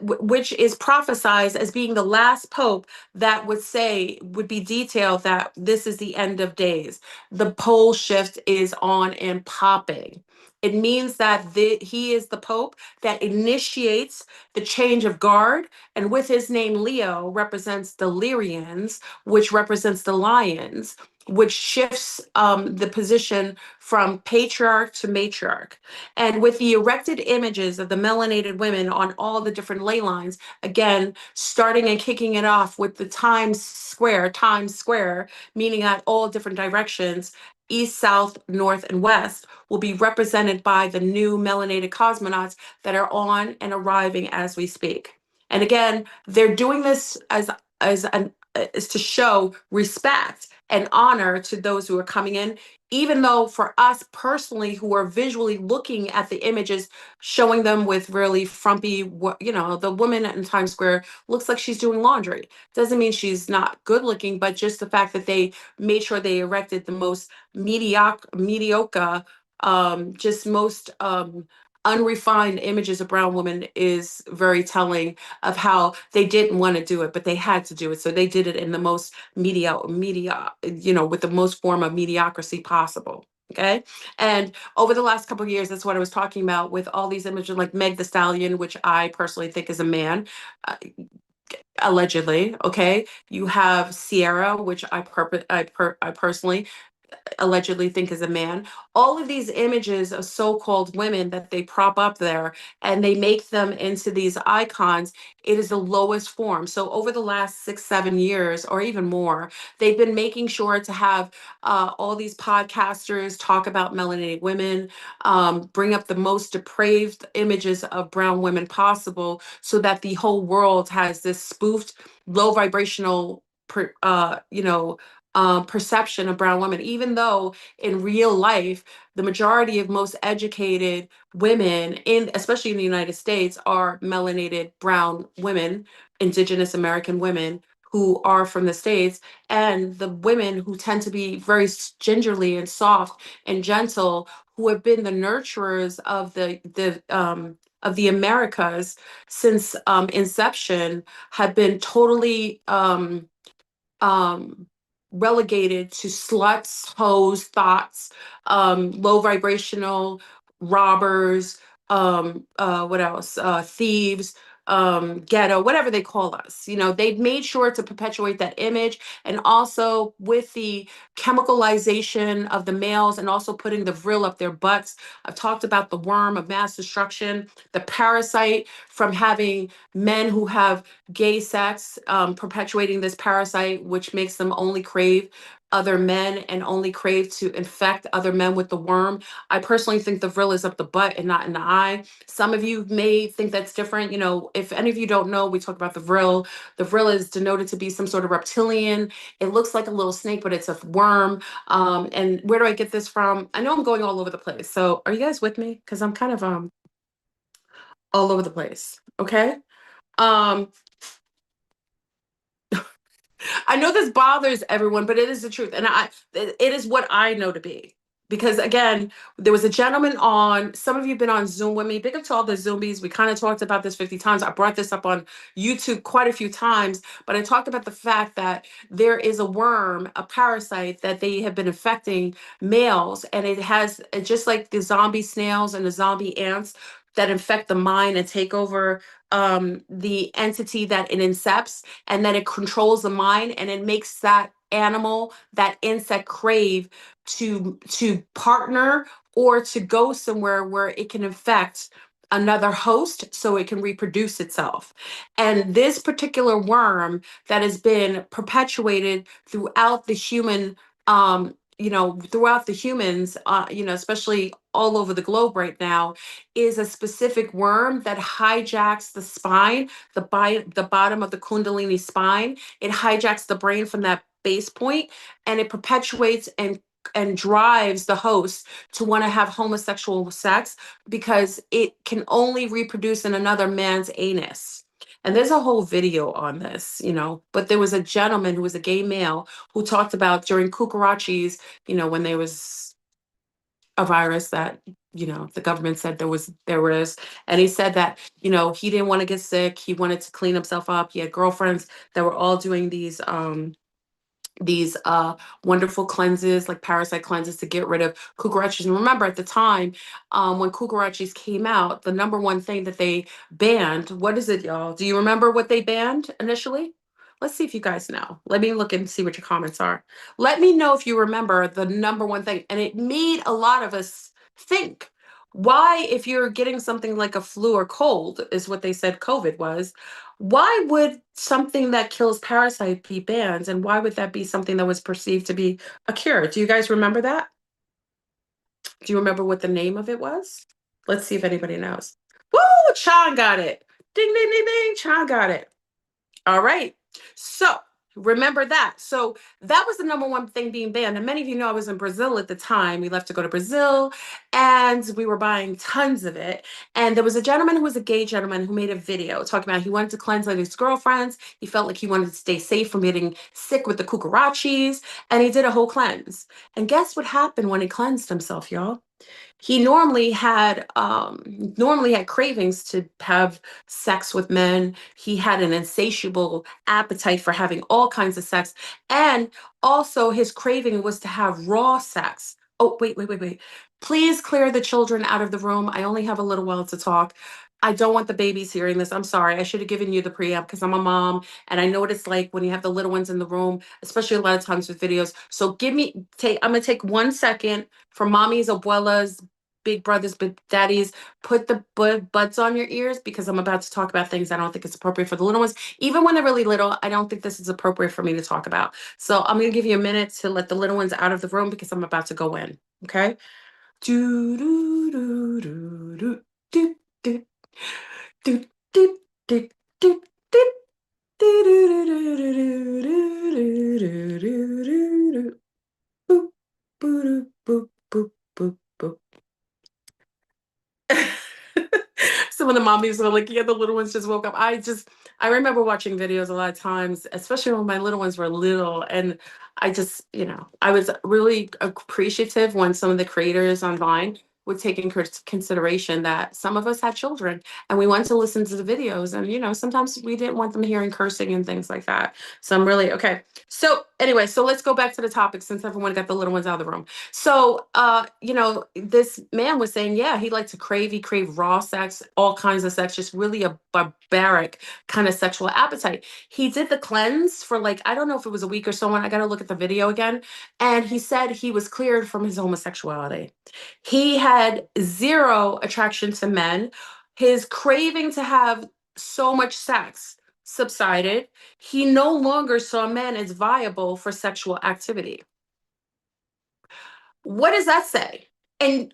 which is prophesized as being the last pope that would be detailed that this is the end of days. The pole shift is on and popping. It means that he is the pope that initiates the change of guard, and with his name Leo represents the Lyrians, which represents the lions, which shifts the position from patriarch to matriarch. And with the erected images of the melanated women on all the different ley lines, again, starting and kicking it off with the Times Square, meaning at all different directions, east, south, north, and west, will be represented by the new melanated cosmonauts that are on and arriving as we speak. And again, they're doing this is to show respect and honor to those who are coming in, even though for us personally who are visually looking at the images, showing them with really frumpy, the woman in Times Square looks like she's doing laundry. Doesn't mean she's not good looking, but just the fact that they made sure they erected the most mediocre, just most unrefined images of brown women is very telling of how they didn't want to do it, but they had to do it. So they did it in the most with the most form of mediocrity possible. Okay. And over the last couple of years, that's what I was talking about with all these images like Meg the Stallion, which I personally think is a man, uh, allegedly. Okay. You have Sierra, which I personally allegedly think is a man. All of these images of so-called women that they prop up there and they make them into these icons, it is the lowest form. So over the last 6, 7 years, or even more, they've been making sure to have all these podcasters talk about melanated women, bring up the most depraved images of brown women possible, so that the whole world has this spoofed, low vibrational, perception of brown women, even though in real life, the majority of most educated women, especially in the United States, are melanated brown women, indigenous American women who are from the States, and the women who tend to be very gingerly and soft and gentle, who have been the nurturers of the Americas since inception, have been totally um, relegated to sluts, hoes, thoughts, low vibrational robbers, what else? Thieves, ghetto, whatever they call us. They've made sure to perpetuate that image. And also with the chemicalization of the males and also putting the Vrill up their butts. I've talked about the worm of mass destruction, the parasite from having men who have gay sex, perpetuating this parasite, which makes them only crave other men and only crave to infect other men with the worm. I personally think the Vrill is up the butt and not in the eye. Some of you may think that's different. If any of you don't know, we talk about the Vrill. The Vrill is denoted to be some sort of reptilian. It looks like a little snake, but it's a worm. And where do I get this from? I know I'm going all over the place. So are you guys with me? Because I'm kind of all over the place. Okay. Um, I know this bothers everyone, but it is the truth. And it is what I know to be. Because again, there was a gentleman on, some of you have been on Zoom with me. Big up to all the Zoomies. We kind of talked about this 50 times. I brought this up on YouTube quite a few times, but I talked about the fact that there is a worm, a parasite that they have been infecting males. And it has, just like the zombie snails and the zombie ants that infect the mind and take over the entity that it incepts, and then it controls the mind and it makes that animal, that insect crave to partner or to go somewhere where it can infect another host so it can reproduce itself. And this particular worm that has been perpetuated throughout the human throughout the humans, especially all over the globe right now, is a specific worm that hijacks the spine, the bottom of the Kundalini spine. It hijacks the brain from that base point, and it perpetuates and drives the host to want to have homosexual sex because it can only reproduce in another man's anus. And there's a whole video on this, but there was a gentleman who was a gay male who talked about during cucarachis, when there was a virus that, the government said there was, and he said that, he didn't want to get sick. He wanted to clean himself up. He had girlfriends that were all doing these wonderful cleanses, like parasite cleanses, to get rid of cucarachas. And remember, at the time, when cucarachas came out, the number one thing that they banned, what is it, y'all? Do you remember what they banned initially? Let's see if you guys know. Let me look and see what your comments are. Let me know if you remember the number one thing. And it made a lot of us think, why, if you're getting something like a flu or cold, is what they said COVID was, why would something that kills parasite be banned? And why would that be something that was perceived to be a cure? Do you guys remember that? Do you remember what the name of it was? Let's see if anybody knows. Woo! Chan got it. Ding, ding, ding, ding. Chan got it. All right. So remember that. So that was the number one thing being banned. And many of you know I was in Brazil at the time. We left to go to Brazil and we were buying tons of it. And there was a gentleman who was a gay gentleman who made a video talking about he wanted to cleanse like his girlfriends. He felt like he wanted to stay safe from getting sick with the cucarachis. And he did a whole cleanse. And guess what happened when he cleansed himself, y'all? He normally had cravings to have sex with men. He had an insatiable appetite for having all kinds of sex, and also his craving was to have raw sex. Oh, wait. Please clear the children out of the room. I only have a little while to talk. I don't want the babies hearing this. I'm sorry. I should have given you the preamp because I'm a mom and I know what it's like when you have the little ones in the room, especially a lot of times with videos. So I'm going to take 1 second for mommies, abuelas, big brothers, big daddies. Put the buds on your ears because I'm about to talk about things I don't think it's appropriate for the little ones. Even when they're really little, I don't think this is appropriate for me to talk about. So I'm going to give you a minute to let the little ones out of the room because I'm about to go in. Okay? Do, do, do, do, do, do, do. Do, do, do, do, do. Do, do, do, do, do, do, do, do, do, do. Boop, boop, boop, boop, boop, boop. Some of the mommies were like, yeah, the little ones just woke up. I remember watching videos a lot of times, especially when my little ones were little. And I was really appreciative when some of the creators online would take in consideration that some of us had children and we wanted to listen to the videos. And, sometimes we didn't want them hearing cursing and things like that. So I'm really, okay. So anyway, so let's go back to the topic since everyone got the little ones out of the room. So, this man was saying, yeah, he craved raw sex, all kinds of sex, just really a barbaric kind of sexual appetite. He did the cleanse for like, I don't know if it was a week or so on. I got to look at the video again. And he said he was cleared from his homosexuality. He had zero attraction to men. His craving to have so much sex subsided. He no longer saw men as viable for sexual activity. What does that say? And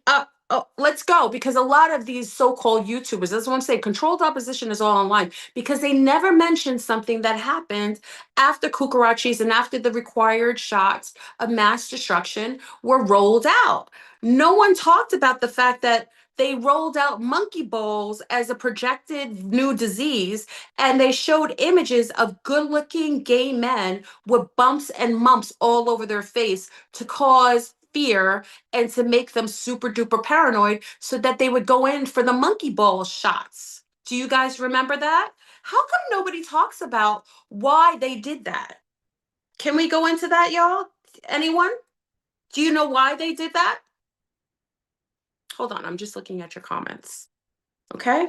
let's go, because a lot of these so-called YouTubers, that's what I'm saying, controlled opposition is all online because they never mentioned something that happened after cucarachis and after the required shots of mass destruction were rolled out. No one talked about the fact that they rolled out monkey bowls as a projected new disease, and they showed images of good-looking gay men with bumps and mumps all over their face to cause fear and to make them super duper paranoid so that they would go in for the monkey ball shots. Do you guys remember that? How come nobody talks about why they did that? Can we go into that, y'all? Anyone? Do you know why they did that? Hold on, I'm just looking at your comments. Okay?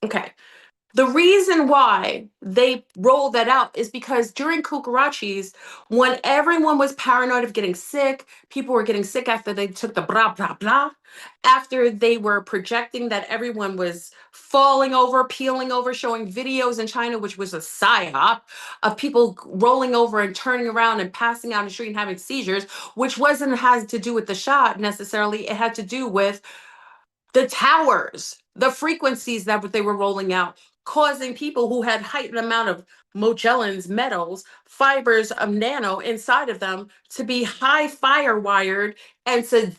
Okay. The reason why they rolled that out is because during cucarachis, when everyone was paranoid of getting sick, people were getting sick after they took the blah, blah, blah, after they were projecting that everyone was falling over, peeling over, showing videos in China, which was a psyop of people rolling over and turning around and passing out in the street and having seizures, which wasn't has to do with the shot necessarily. It had to do with the towers, the frequencies that they were rolling out, causing people who had heightened amount of Mogellans, metals, fibers of nano inside of them to be high fire wired and to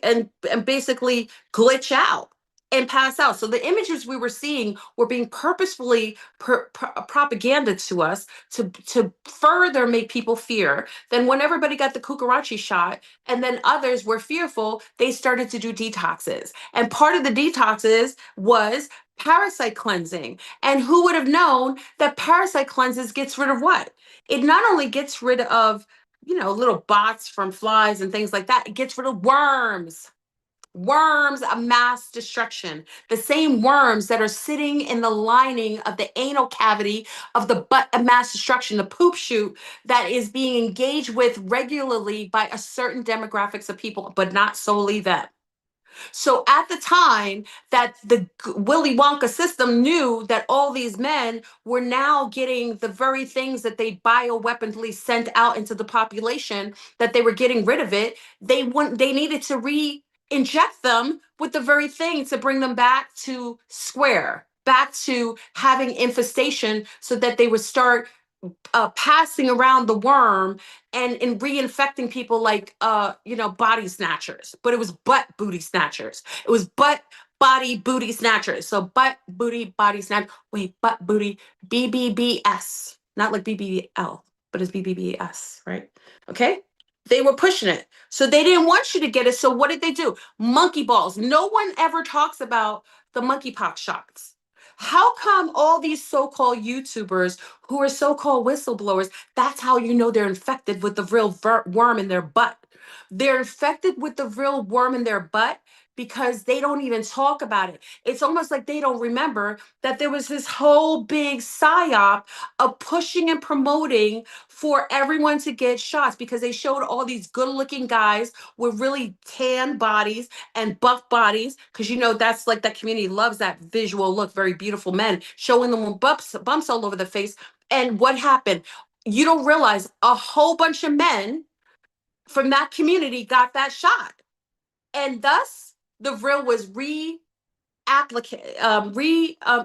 and basically glitch out and pass out. So the images we were seeing were being purposefully propaganda to us to further make people fear. Then when everybody got the Kukarachi shot, and then others were fearful, they started to do detoxes. And part of the detoxes was parasite cleansing. And who would have known that parasite cleanses gets rid of what? It not only gets rid of, little bots from flies and things like that, it gets rid of worms. Worms of mass destruction, the same worms that are sitting in the lining of the anal cavity of the butt of mass destruction, the poop chute that is being engaged with regularly by a certain demographics of people, but not solely them. So at the time that the Willy Wonka system knew that all these men were now getting the very things that they bioweaponly sent out into the population, that they were getting rid of it, they needed to re-inject them with the very thing to bring them back to square, back to having infestation so that they would start passing around the worm and reinfecting people like body snatchers, but it was butt booty snatchers. It was butt body booty snatchers. So butt booty body snatch. Wait, butt booty BBBS, not like BBL, but it's BBBS, right? Okay. They were pushing it. So they didn't want you to get it. So what did they do? Monkey balls. No one ever talks about the monkeypox shots. How come all these so-called YouTubers who are so-called whistleblowers, that's how you know they're infected with the real worm in their butt? They're infected with the real worm in their butt because they don't even talk about it. It's almost like they don't remember that there was this whole big psyop of pushing and promoting for everyone to get shots, because they showed all these good-looking guys with really tan bodies and buff bodies, because that's like that community loves that visual look, very beautiful men, showing them with bumps all over the face. And what happened? You don't realize a whole bunch of men from that community got that shot. And thus the Vrill was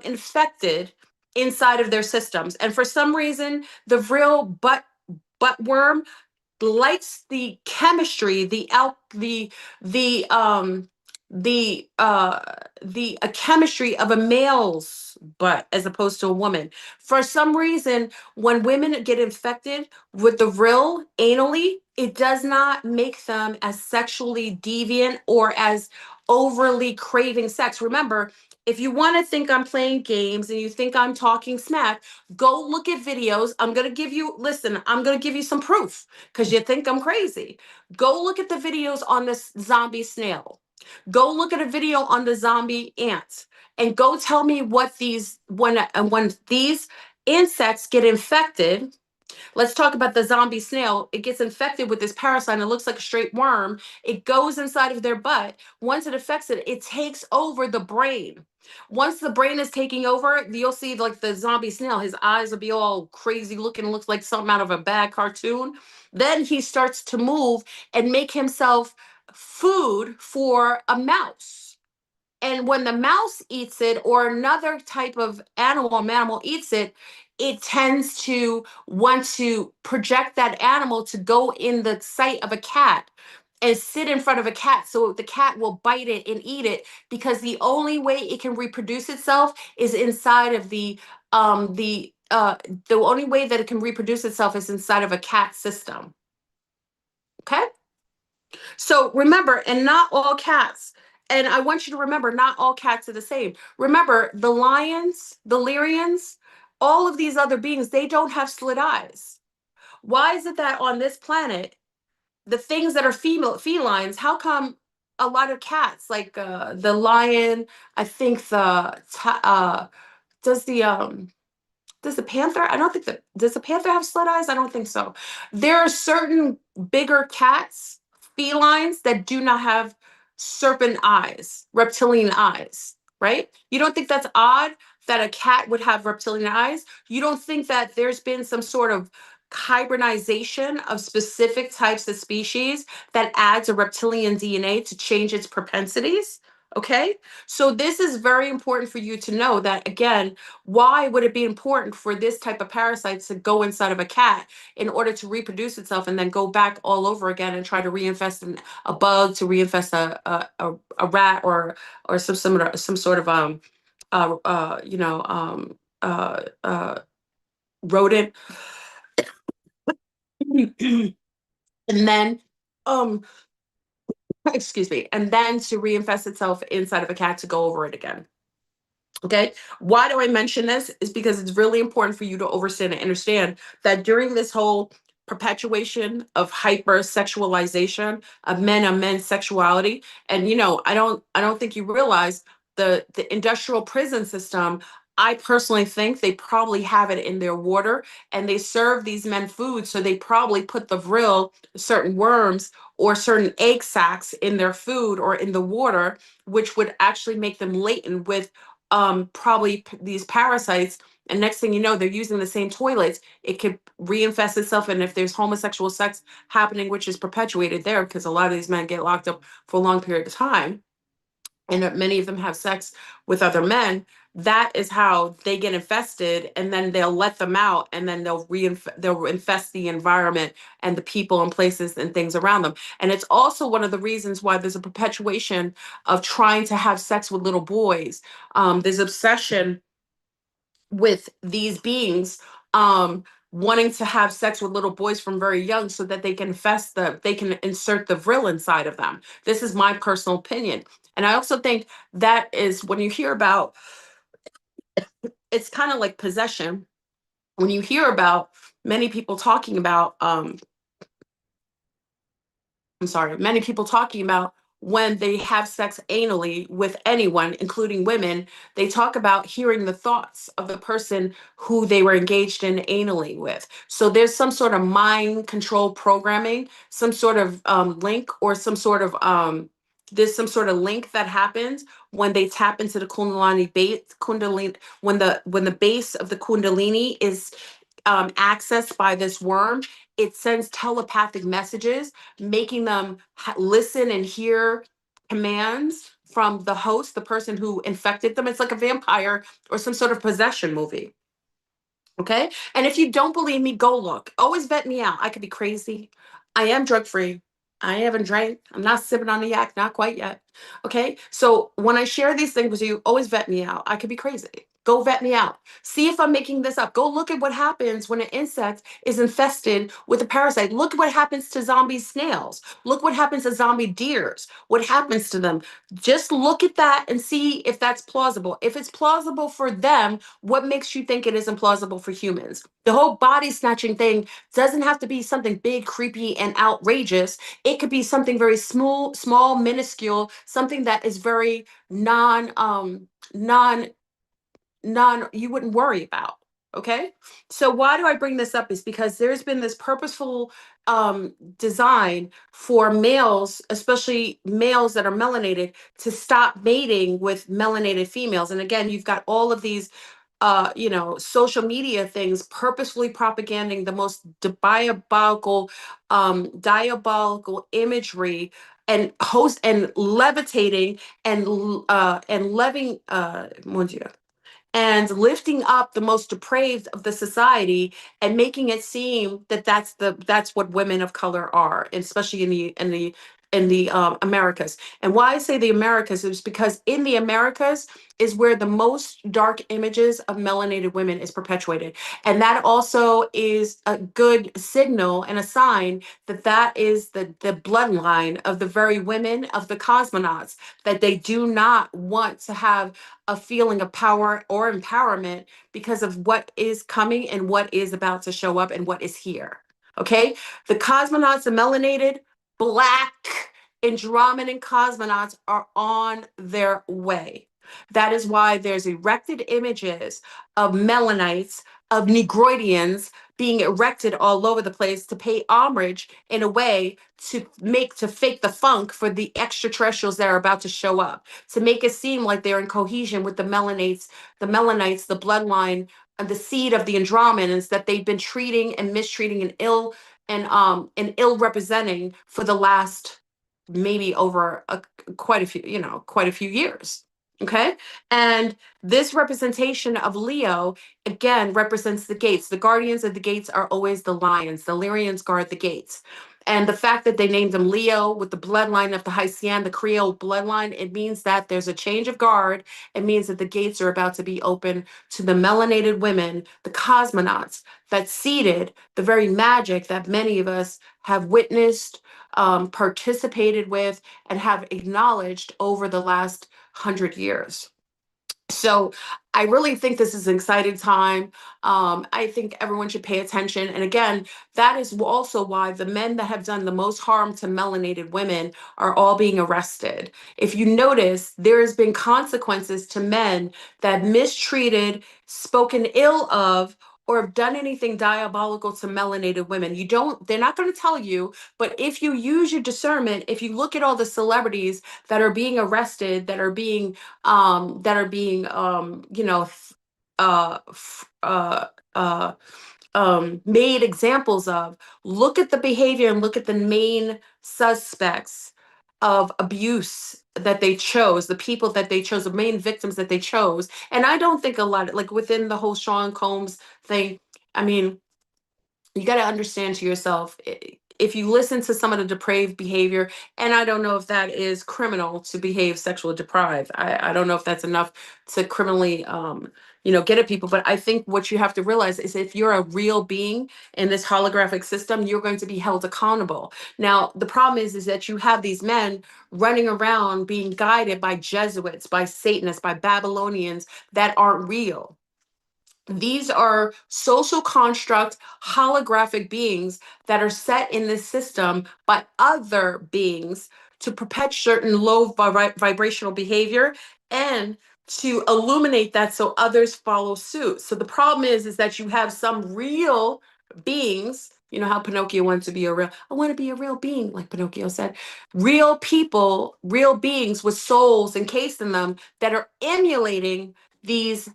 infected inside of their systems. And for some reason, the Vrill butt worm likes the chemistry, the chemistry of a male's butt as opposed to a woman. For some reason, when women get infected with the Vrill anally, it does not make them as sexually deviant or as overly craving sex. Remember, if you want to think I'm playing games and you think I'm talking smack, go look at videos. I'm going to give you, listen, I'm going to give you some proof because you think I'm crazy. Go look at the videos on this zombie snail. Go look at a video on the zombie ants, and go tell me what these when these insects get infected. Let's talk about the zombie snail. It gets infected with this parasite. It looks like a straight worm. It goes inside of their butt. Once it affects it, it takes over the brain. Once the brain is taking over, you'll see like the zombie snail. His eyes will be all crazy looking, looks like something out of a bad cartoon. Then he starts to move and make himself food for a mouse. And when the mouse eats it, or another type of mammal eats it, it tends to want to project that animal to go in the sight of a cat and sit in front of a cat so the cat will bite it and eat it, because the only way it can reproduce itself is inside of the only way that it can reproduce itself is inside of a cat system. Okay? So remember, and not all cats, and I want you to remember, not all cats are the same. Remember, the lions, the Lyrians, all of these other beings, they don't have slit eyes. Why is it that on this planet, the things that are female felines, how come a lot of cats, like the lion. I think does the panther? I don't think that does the panther have slit eyes? I don't think so. There are certain bigger cats, felines, that do not have serpent eyes, reptilian eyes, right? You don't think that's odd that a cat would have reptilian eyes? You don't think that there's been some sort of hybridization of specific types of species that adds a reptilian DNA to change its propensities? Okay. So this is very important for you to know that, again, why would it be important for this type of parasites to go inside of a cat in order to reproduce itself and then go back all over again and try to reinfest a bug, to reinfest a rat, or some sort of uh uh you know um rodent. And then um excuse me, and then to reinfest itself inside of a cat to go over it again. Okay. Why do I mention this? Is because it's really important for you to understand and understand that during this whole perpetuation of hypersexualization of men on men's sexuality, and I don't think you realize the industrial prison system. I personally think they probably have it in their water, and they serve these men food, so they probably put the Vrill, certain worms or certain egg sacs in their food or in the water, which would actually make them latent with probably these parasites. And next thing you know, they're using the same toilets. It could reinfest itself. And if there's homosexual sex happening, which is perpetuated there, because a lot of these men get locked up for a long period of time, and many of them have sex with other men, that is how they get infested, and then they'll let them out, and then they'll infest the environment and the people and places and things around them. And it's also one of the reasons why there's a perpetuation of trying to have sex with little boys. There's obsession with these beings, wanting to have sex with little boys from very young, so that they can insert the Vrill inside of them. This is my personal opinion. And I also think that is when you hear about, it's kind of like possession. When you hear about many people talking about, I'm sorry, many people talking about when they have sex anally with anyone, including women, they talk about hearing the thoughts of the person who they were engaged in anally with. So there's some sort of mind control programming, some sort of link, or some sort of there's some sort of link that happens when they tap into the kundalini, when the base of the kundalini is accessed by this worm. It sends telepathic messages, making them listen and hear commands from the host, the person who infected them. It's like a vampire or some sort of possession movie. Okay. And if you don't believe me, go look. Always vet me out. I could be crazy. I am drug free. I haven't drank. I'm not sipping on the yak, not quite yet. Okay. So when I share these things with you, always vet me out. I could be crazy. Go vet me out. See if I'm making this up. Go look at what happens when an insect is infested with a parasite. Look at what happens to zombie snails. Look what happens to zombie deers. What happens to them? Just look at that and see if that's plausible. If it's plausible for them, what makes you think it isn't plausible for humans? The whole body snatching thing doesn't have to be something big, creepy, and outrageous. It could be something very small, minuscule, something that is very non you wouldn't worry about. Okay. So why do I bring this up is because there's been this purposeful design for males, especially males that are melanated, to stop mating with melanated females. And again, you've got all of these social media things purposefully propaganding the most diabolical imagery, and host and levitating and leving mon Dieu, and lifting up the most depraved of the society, and making it seem that that's what women of color are, especially in the Americas. And why I say the Americas is because in the Americas is where the most dark images of melanated women is perpetuated. And that also is a good signal and a sign that that is the bloodline of the very women of the cosmonauts, that they do not want to have a feeling of power or empowerment because of what is coming and what is about to show up and what is here. Okay. The cosmonauts are melanated, black, Andromedan cosmonauts are on their way. That is why there's erected images of Melanites, of Negroidians being erected all over the place to pay homage in a way to fake the funk for the extraterrestrials that are about to show up, to make it seem like they're in cohesion with the Melanites, the bloodline, and the seed of the Andromedans that they've been treating and mistreating and ill representing for the last maybe over quite a few years. Okay. And this representation of Leo again represents the gates. The guardians of the gates are always the lions. The Lyrians guard the gates. And the fact that they named them Leo with the bloodline of the Haitian, the Creole bloodline, it means that there's a change of guard. It means that the gates are about to be open to the melanated women, the cosmonauts that seeded the very magic that many of us have witnessed, participated with, and have acknowledged over the last 100 years. So I really think this is an exciting time. I think everyone should pay attention. And again, that is also why the men that have done the most harm to melanated women are all being arrested. If you notice, there has been consequences to men that mistreated, spoken ill of, or have done anything diabolical to melanated women. They're not going to tell you, but if you use your discernment, if you look at all the celebrities that are being arrested, uh, f- uh, uh, made examples of. Look at the behavior and look at the main suspects of abuse that they chose, the people that they chose, the main victims that they chose. And I don't think a lot, like within the whole Sean Combs thing, I mean, you got to understand to yourself, if you listen to some of the depraved behavior, and I don't know if that is criminal to behave sexually deprived. I don't know if that's enough to criminally get at people, but I think what you have to realize is if you're a real being in this holographic system, you're going to be held accountable. Now the problem is that you have these men running around being guided by Jesuits, by Satanists, by Babylonians that aren't real. These are social construct holographic beings that are set in this system by other beings to perpetuate certain low vibrational behavior and to illuminate that so others follow suit. So the problem is that you have some real beings. You know how Pinocchio wants to be I want to be a real being, like Pinocchio said. Real people, real beings with souls encased in them that are emulating these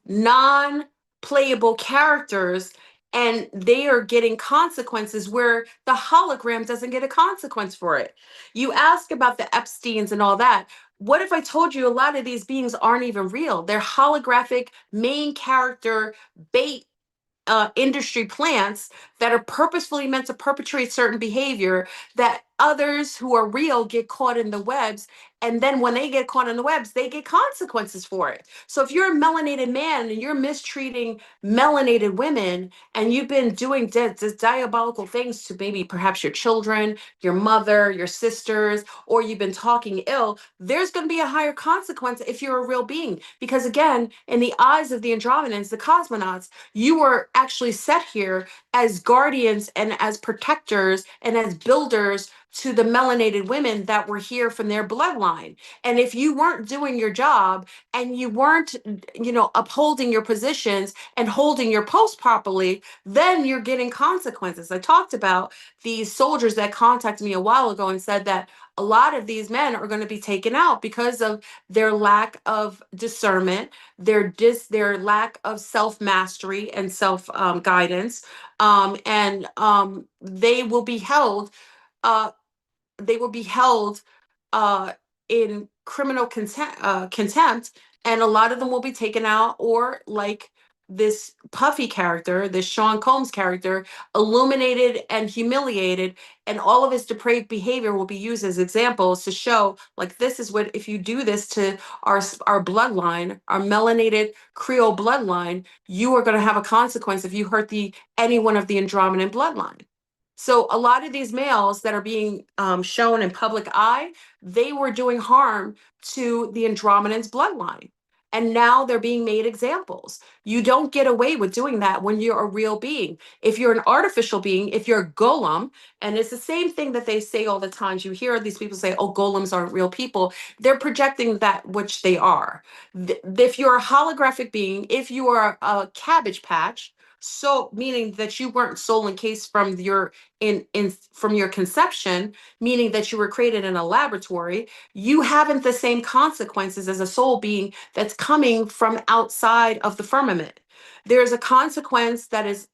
playable characters, and they are getting consequences where the hologram doesn't get a consequence for it. You ask about the Epsteins and all that. What if I told you a lot of these beings aren't even real? They're holographic main character bait industry plants that are purposefully meant to perpetrate certain behavior that others who are real get caught in the webs. And then when they get caught in the webs, they get consequences for it. So if you're a melanated man and you're mistreating melanated women and you've been doing diabolical things to maybe perhaps your children, your mother, your sisters, or you've been talking ill, there's going to be a higher consequence if you're a real being. Because again, in the eyes of the Andromedans, the cosmonauts, you were actually set here as guardians and as protectors and as builders to the melanated women that were here from their bloodline. And if you weren't doing your job and you weren't, upholding your positions and holding your post properly, then you're getting consequences. I talked about these soldiers that contacted me a while ago and said that a lot of these men are going to be taken out because of their lack of discernment, their lack of self mastery and self guidance, and they will be held. Uh, they will be held uh, in criminal contempt, and a lot of them will be taken out, or like this Puffy character, this Sean Combs character, illuminated and humiliated, and all of his depraved behavior will be used as examples to show, like, this is what, if you do this to our bloodline, our melanated Creole bloodline, you are going to have a consequence if you hurt any one of the Andromedan bloodline. So a lot of these males that are being shown in public eye, they were doing harm to the Andromedan's bloodline. And now they're being made examples. You don't get away with doing that when you're a real being. If you're an artificial being, if you're a golem, and it's the same thing that they say all the time. You hear these people say, oh, golems aren't real people. They're projecting that which they are. If you're a holographic being, if you are a cabbage patch, so meaning that you weren't soul encased from your in from your conception, meaning that you were created in a laboratory, you haven't the same consequences as a soul being that's coming from outside of the firmament. There's a consequence that is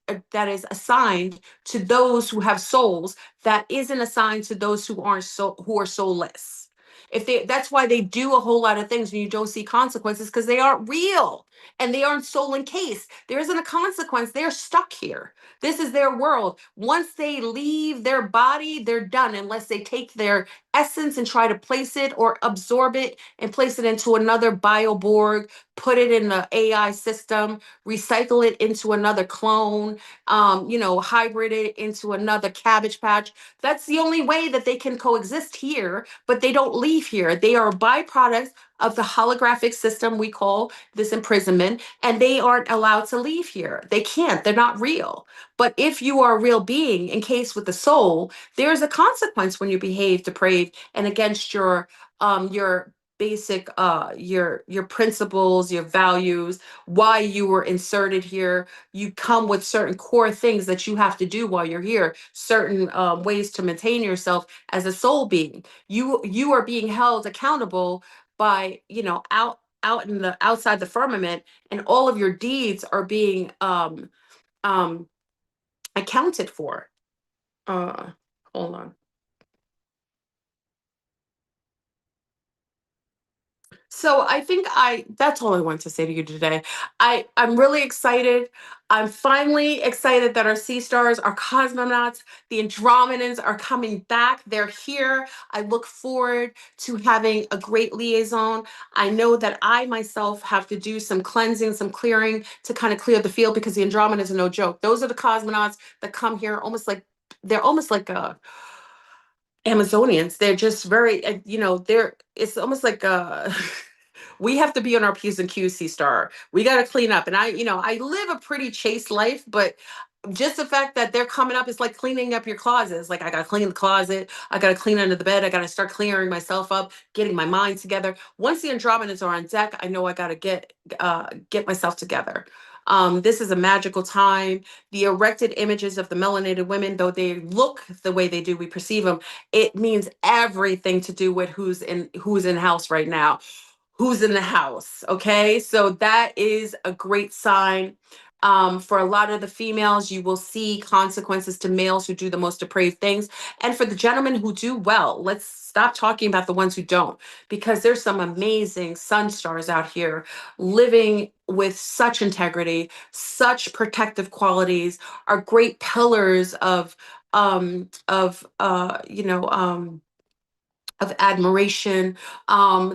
assigned to those who have souls that isn't assigned to those who aren't who are soulless. If they That's why they do a whole lot of things and you don't see consequences, because they aren't real and they aren't soul encased. There isn't a consequence. They're stuck here. This is their world. Once they leave their body, they're done unless they take their essence and try to place it or absorb it and place it into another bioborg, put it in the AI system, recycle it into another clone, hybrid it into another cabbage patch. That's the only way that they can coexist here, but they don't leave here. They are byproducts of the holographic system we call this imprisonment, and they aren't allowed to leave here. They can't, they're not real. But if you are a real being encased with the soul, there's a consequence when you behave depraved and against your basic your principles, your values, why you were inserted here. You come with certain core things that you have to do while you're here, certain ways to maintain yourself as a soul being. You are being held accountable by, out in the outside the firmament, and all of your deeds are being um accounted for. uh Hold on. So I think I that's all I want to say to you today. I'm really excited. I'm finally excited that our sea stars, our cosmonauts, the Andromedans are coming back. They're here. I look forward to having a great liaison. I know that I myself have to do some cleansing, some clearing to kind of clear the field, because the Andromedans are no joke. Those are the cosmonauts that come here almost like they're almost like a Amazonians. They're just very, they're, it's almost like we have to be on our P's and Q's, C star. We got to clean up. And I live a pretty chaste life, but just the fact that they're coming up is like cleaning up your closet. It's like, I got to clean the closet. I got to clean under the bed. I got to start clearing myself up, getting my mind together. Once the Andromedans are on deck, I know I got to get myself together. This is a magical time. The erected images of the melanated women, though they look the way they do, we perceive them. It means everything to do with who's in house right now, who's in the house. Okay, so that is a great sign. For a lot of the females, you will see consequences to males who do the most depraved things. And for the gentlemen who do well, let's stop talking about the ones who don't, because there's some amazing sun stars out here living with such integrity, such protective qualities, are great pillars of admiration.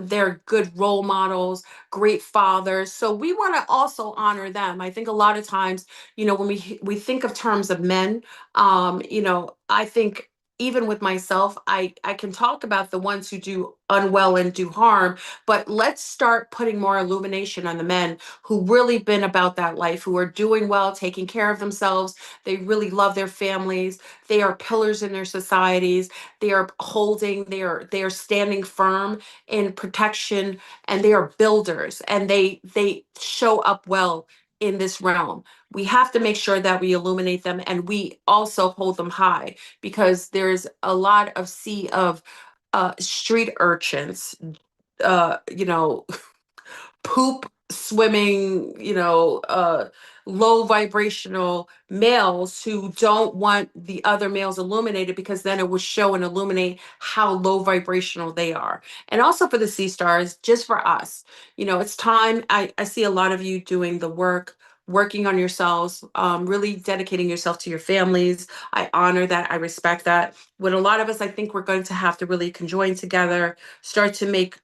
They're good role models, great fathers. So we want to also honor them. I think a lot of times, when we think of terms of men, I think even with myself, I can talk about the ones who do unwell and do harm, but let's start putting more illumination on the men who really been about that life, who are doing well, taking care of themselves. They really love their families. They are pillars in their societies. They are standing firm in protection, and they are builders, and they show up well in this realm. We have to make sure that we illuminate them, and we also hold them high, because there's a lot of sea of street urchins, uh you know poop swimming, low vibrational males who don't want the other males illuminated, because then it will show and illuminate how low vibrational they are. And also for the sea stars, just for us, it's time. I see a lot of you doing the work, working on yourselves, really dedicating yourself to your families. I honor that. I respect that. With a lot of us, I think we're going to have to really conjoin together, start to make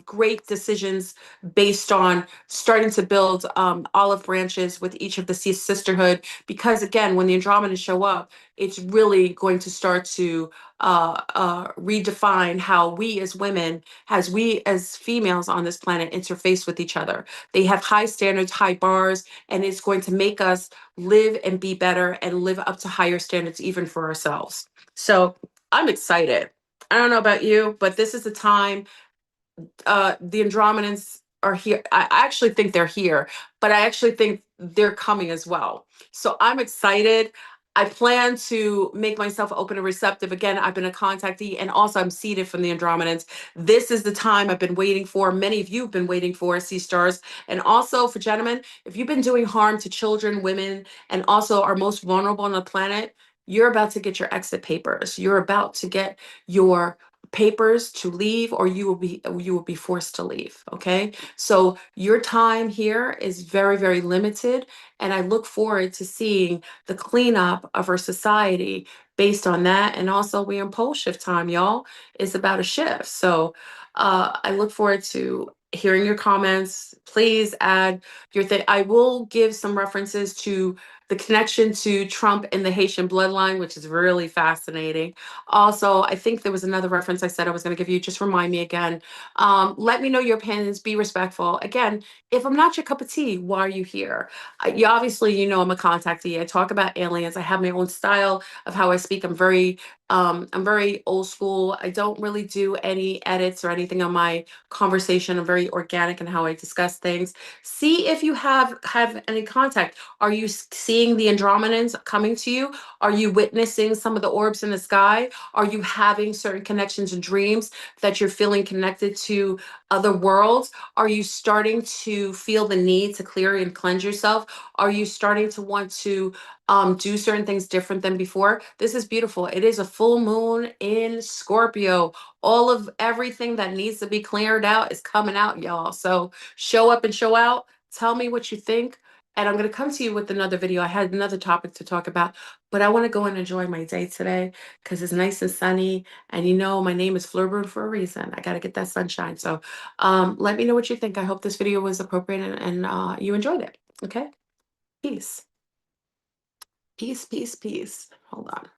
great decisions based on starting to build olive branches with each of the sisterhood. Because again, when the Andromedans show up, it's really going to start to redefine how we as women, as we as females on this planet, interface with each other. They have high standards, high bars, and it's going to make us live and be better and live up to higher standards even for ourselves. So I'm excited. I don't know about you, but this is the time. The Andromedans are here. I actually think they're here, but I actually think they're coming as well. So I'm excited. I plan to make myself open and receptive. Again, I've been a contactee and also I'm seeded from the Andromedans. This is the time I've been waiting for. Many of you have been waiting for, sea stars. And also for gentlemen, if you've been doing harm to children, women, and also are most vulnerable on the planet, you're about to get your exit papers. You're about to get your papers to leave, or you will be forced to leave. Okay, so your time here is very, very limited, and I look forward to seeing the cleanup of our society based on that. And also, we're in pole shift time, y'all. It's about a shift. So I look forward to hearing your comments. Please add your thing. I will give some references to the connection to Trump and the Haitian bloodline, which is really fascinating. Also, I think there was another reference I said I was going to give you. Just remind me again. Let me know your opinions. Be respectful. Again, if I'm not your cup of tea, why are you here? You obviously, I'm a contactee. I talk about aliens. I have my own style of how I speak. I'm very old school. I don't really do any edits or anything on my conversation. I'm very organic in how I discuss things. See if you have any contact. Are you seeing the Andromedans coming to you? Are you witnessing some of the orbs in the sky? Are you having certain connections and dreams that you're feeling connected to other worlds? Are you starting to feel the need to clear and cleanse yourself? Are you starting to want to do certain things different than before? This is beautiful. It is a full moon in Scorpio. All of everything that needs to be cleared out is coming out, y'all. So show up and show out. Tell me what you think. And I'm going to come to you with another video. I had another topic to talk about, but I want to go and enjoy my day today because it's nice and sunny. And my name is FleurBrun for a reason. I got to get that sunshine. So let me know what you think. I hope this video was appropriate and you enjoyed it. Okay. Peace. Peace, peace, peace. Hold on.